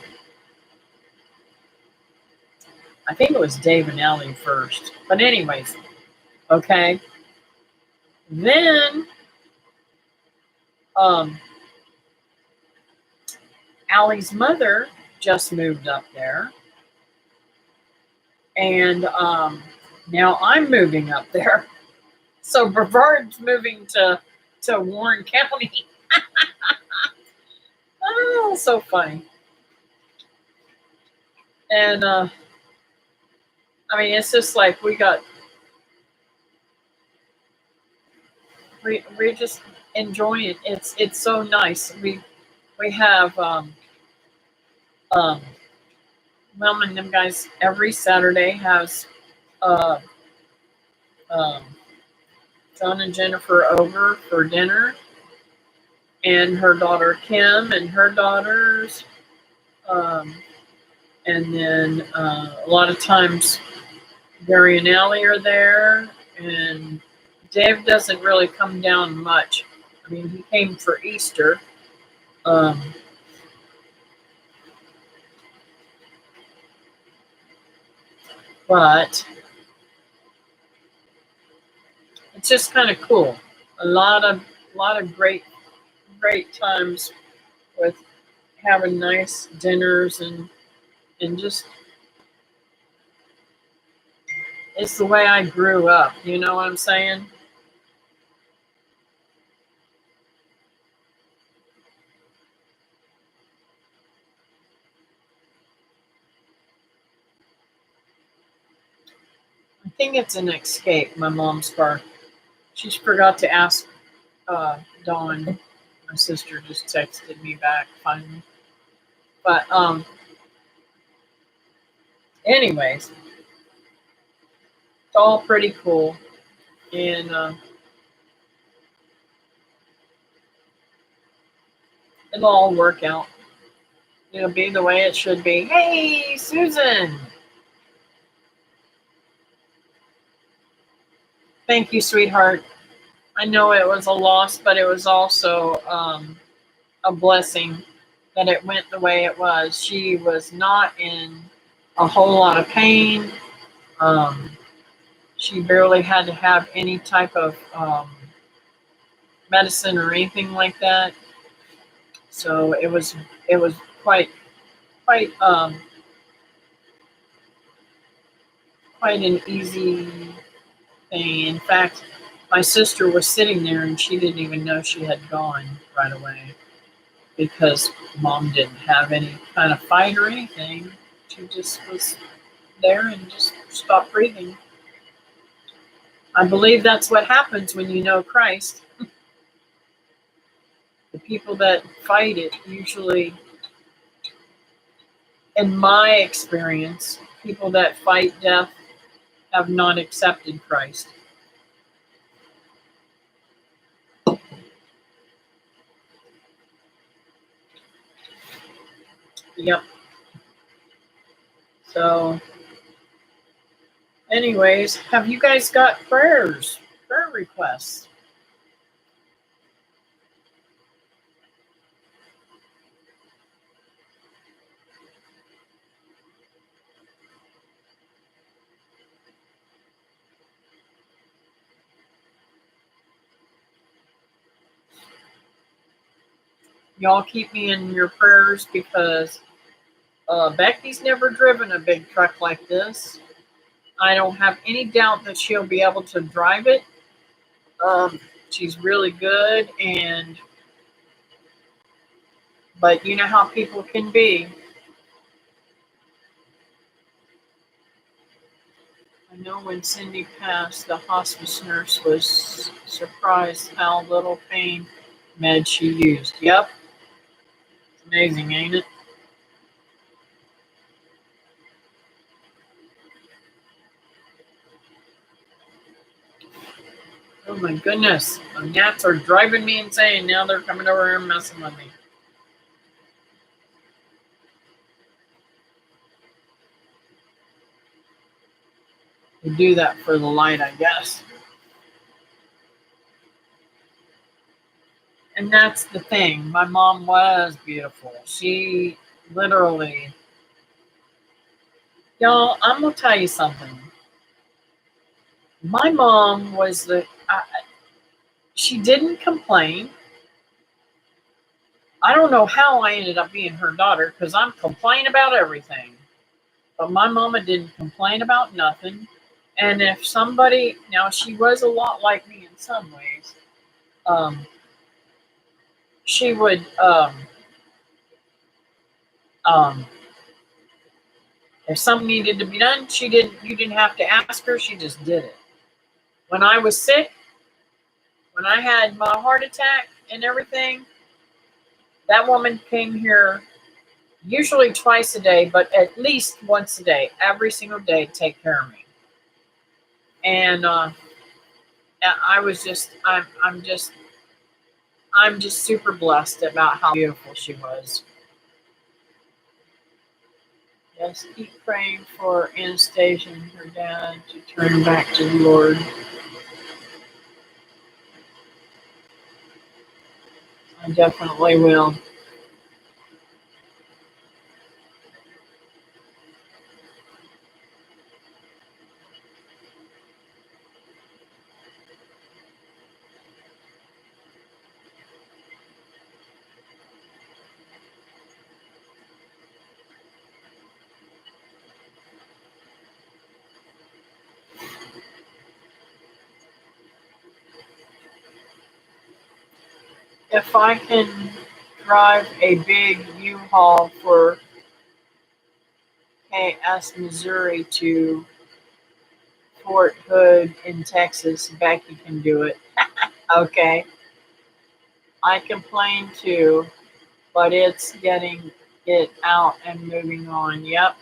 I think it was Dave and Allie first. But anyways, okay. Then Allie's mother just moved up there. And now I'm moving up there. So Brevard's moving to Warren County. Oh, so funny. And I mean, it's just like we're just enjoying it. It's so nice. We have Wilma and them guys every Saturday has uh, um, John and Jennifer over for dinner, and her daughter Kim and her daughters, And then a lot of times Gary and Allie are there, and Dave doesn't really come down much. I mean, he came for Easter, um, but it's just kind of cool. A lot of great times with having nice dinners and just it's the way I grew up. You know what I'm saying? I think it's an escape. My mom's car. She forgot to ask Dawn. My sister just texted me back finally. But anyways, it's all pretty cool, and it'll all work out. It'll be the way it should be. Hey, Susan! Thank you, sweetheart. I know it was a loss, but it was also a blessing that it went the way it was. She was not in a whole lot of pain. Um, she barely had to have any type of medicine or anything like that. So it was quite quite an easy thing. In fact, my sister was sitting there and she didn't even know she had gone right away because mom didn't have any kind of fight or anything. She just was there and just stopped breathing. I believe that's what happens when you know Christ. The people that fight it usually, in my experience, people that fight death have not accepted Christ. Yep. So, anyways, have you guys got prayer requests? Y'all keep me in your prayers because Becky's never driven a big truck like this. I don't have any doubt that she'll be able to drive it. She's really good, but you know how people can be. I know when Cindy passed, the hospice nurse was surprised how little pain meds she used. Yep, it's amazing, ain't it? Oh my goodness, the gnats are driving me insane. Now they're coming over here and messing with me. They do that for the light, I guess. And that's the thing. My mom was beautiful. She literally, y'all, I'm going to tell you something. My mom was she didn't complain. I don't know how I ended up being her daughter because I'm complaining about everything. But my mama didn't complain about nothing. And if somebody, now she was a lot like me in some ways, um, she would, um, if something needed to be done, you didn't have to ask her, she just did it. When I was sick, when I had my heart attack and everything, that woman came here usually twice a day, but at least once a day, every single day, to take care of me. And I was just, I'm just super blessed about how beautiful she was. Just keep praying for Anastasia and her dad to turn back to the Lord. I definitely will. If I can drive a big U-Haul for KS Missouri to Fort Hood in Texas, Becky can do it. Okay. I complain too, but it's getting it out and moving on. Yep.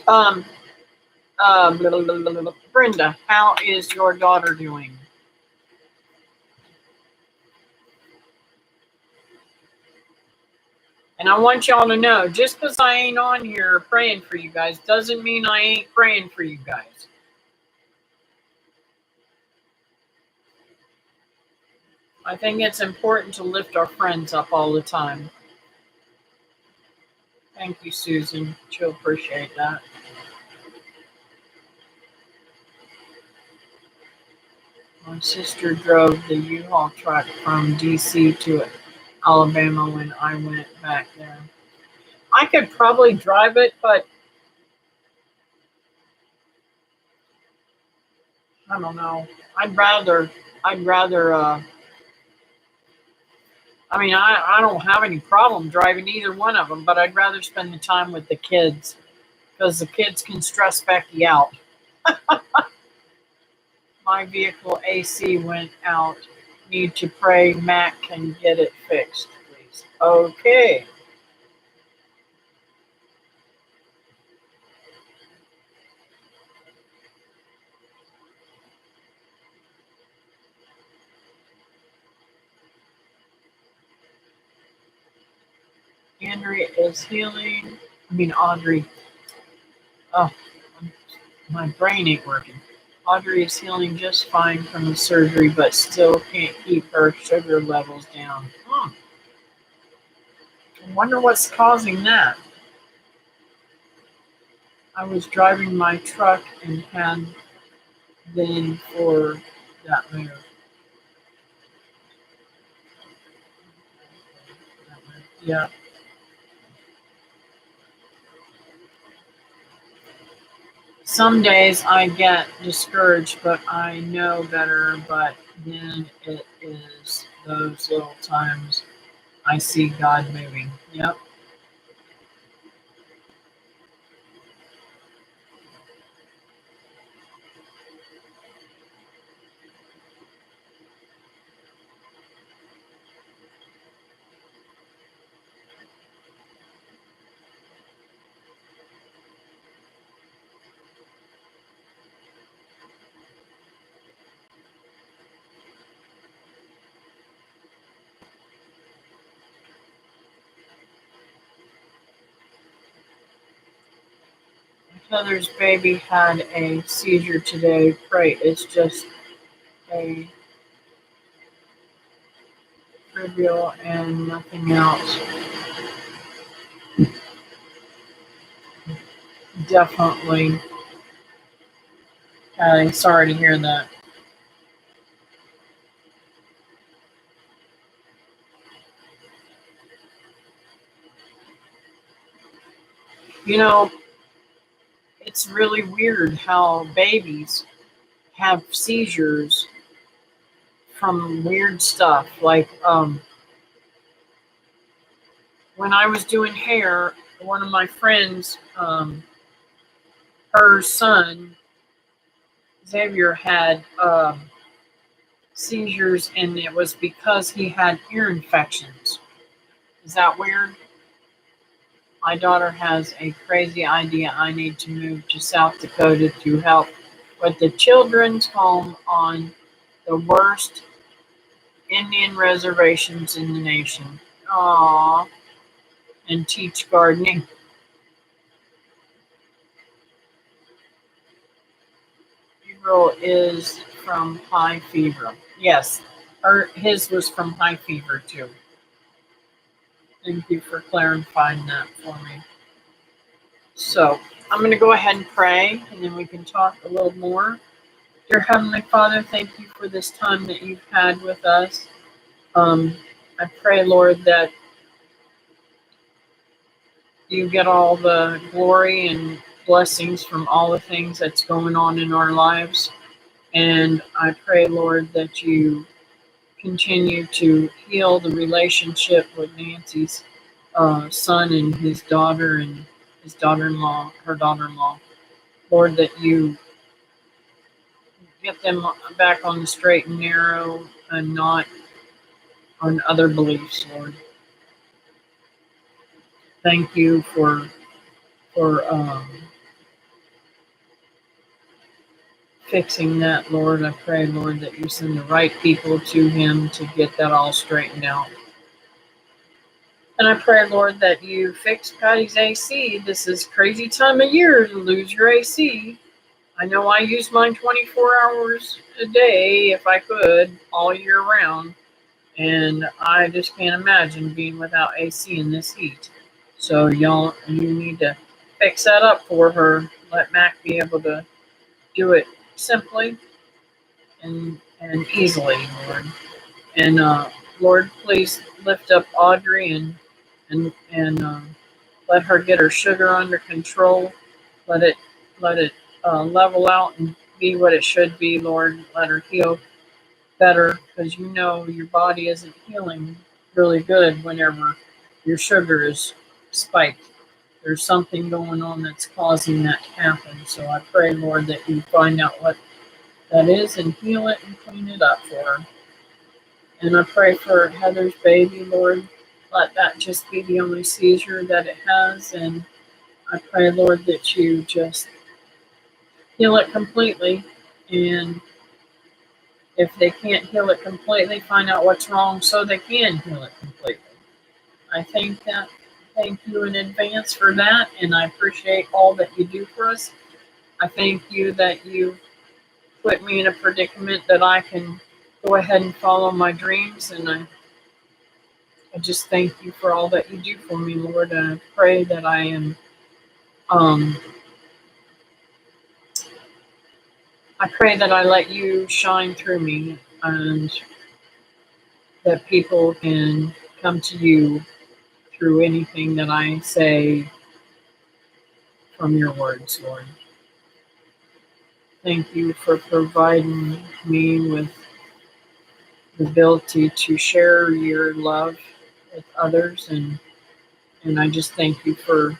Um, Brenda, how is your daughter doing? And I want y'all to know, just because I ain't on here praying for you guys doesn't mean I ain't praying for you guys. I think it's important to lift our friends up all the time. Thank you, Susan. She'll appreciate that. My sister drove the U-Haul truck from D.C. to Alabama when I went back there. I could probably drive it, but I don't know. I'd rather. I mean, I don't have any problem driving either one of them, but I'd rather spend the time with the kids because the kids can stress Becky out. My vehicle AC went out. Need to pray Matt can get it fixed, please. Okay. Andrea is healing. Audrey. Oh, my brain ain't working. Audrey is healing just fine from the surgery, but still can't keep her sugar levels down. I wonder what's causing that. I was driving my truck and had been for that move. Yeah. Some days I get discouraged, but I know better. But then it is those little times I see God moving. Yep. Heather's baby had a seizure today. Pray it's just a trivial and nothing else. Definitely. Sorry to hear that. You know, it's really weird how babies have seizures from weird stuff. Like when I was doing hair, one of my friends, her son Xavier had seizures, and it was because he had ear infections. Is that weird? My daughter has a crazy idea. I need to move to South Dakota to help with the children's home on the worst Indian reservations in the nation. Aww. And teach gardening. Gabriel is from high fever. Yes, his was from high fever too. Thank you for clarifying that for me. So I'm going to go ahead and pray, and then we can talk a little more. Dear Heavenly Father, thank you for this time that you've had with us. I pray, Lord, that you get all the glory and blessings from all the things that's going on in our lives. And I pray, Lord, that you continue to heal the relationship with Nancy's son and his daughter and his daughter-in-law, her daughter-in-law. Lord, that you get them back on the straight and narrow and not on other beliefs, Lord. Thank you for fixing that, Lord. I pray, Lord, that you send the right people to him to get that all straightened out. And I pray, Lord, that you fix Patty's AC. This is crazy time of year to lose your AC. I know I use mine 24 hours a day if I could, all year round. And I just can't imagine being without AC in this heat. So you need to fix that up for her. Let Mac be able to do it simply and easily, Lord. And Lord, please lift up Audrey and let her get her sugar under control. Let it level out and be what it should be, Lord. Let her heal better, because you know your body isn't healing really good whenever your sugar is spiked. There's something going on that's causing that to happen. So I pray, Lord, that you find out what that is and heal it and clean it up for her. And I pray for Heather's baby, Lord. Let that just be the only seizure that it has. And I pray, Lord, that you just heal it completely. And if they can't heal it completely, find out what's wrong so they can heal it completely. I thank you in advance for that, and I appreciate all that you do for us. I thank you that you put me in a predicament that I can go ahead and follow my dreams, and I just thank you for all that you do for me, Lord. And I pray that um, I pray that I let you shine through me, and that people can come to you through anything that I say from your words, Lord. Thank you for providing me with the ability to share your love with others, and I just thank you for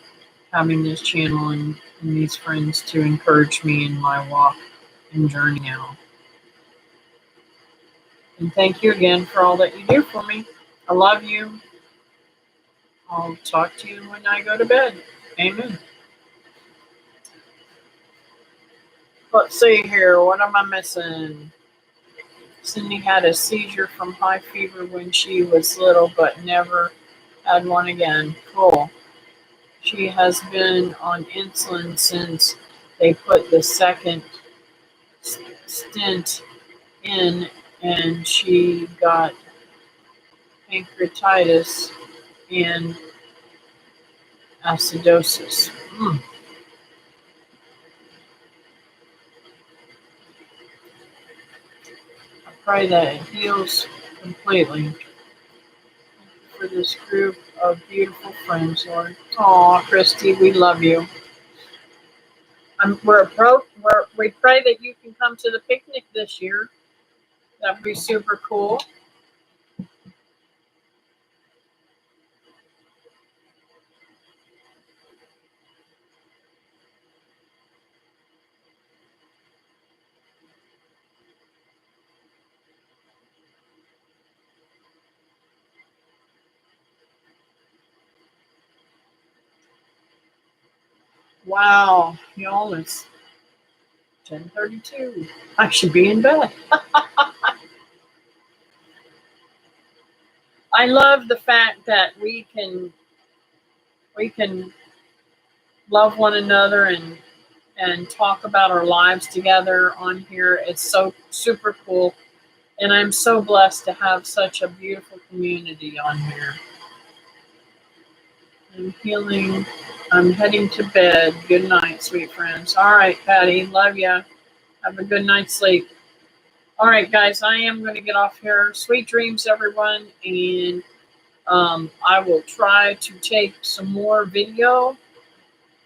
having this channel and these friends to encourage me in my walk and journey now. And thank you again for all that you do for me. I love you. I'll talk to you when I go to bed. Amen. Let's see here. What am I missing? Cindy had a seizure from high fever when she was little, but never had one again. Cool. She has been on insulin since they put the second stint in, and she got pancreatitis and acidosis. I pray that it heals completely for this group of beautiful friends, Lord. Aw, Christy, we love you. We pray that you can come to the picnic this year. That'd be super cool. Wow, y'all, it's 10:32. I should be in bed. I love the fact that we can love one another and talk about our lives together on here. It's so super cool. And I'm so blessed to have such a beautiful community on here. I'm healing. I'm heading to bed. Good night, sweet friends. All right, Patty. Love ya. Have a good night's sleep. All right, guys. I am going to get off here. Sweet dreams, everyone. And I will try to take some more video.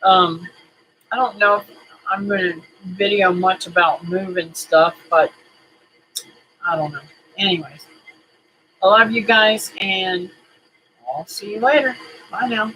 I don't know if I'm going to video much about moving stuff, but I don't know. Anyways, I love you guys, and I'll see you later. Bye now.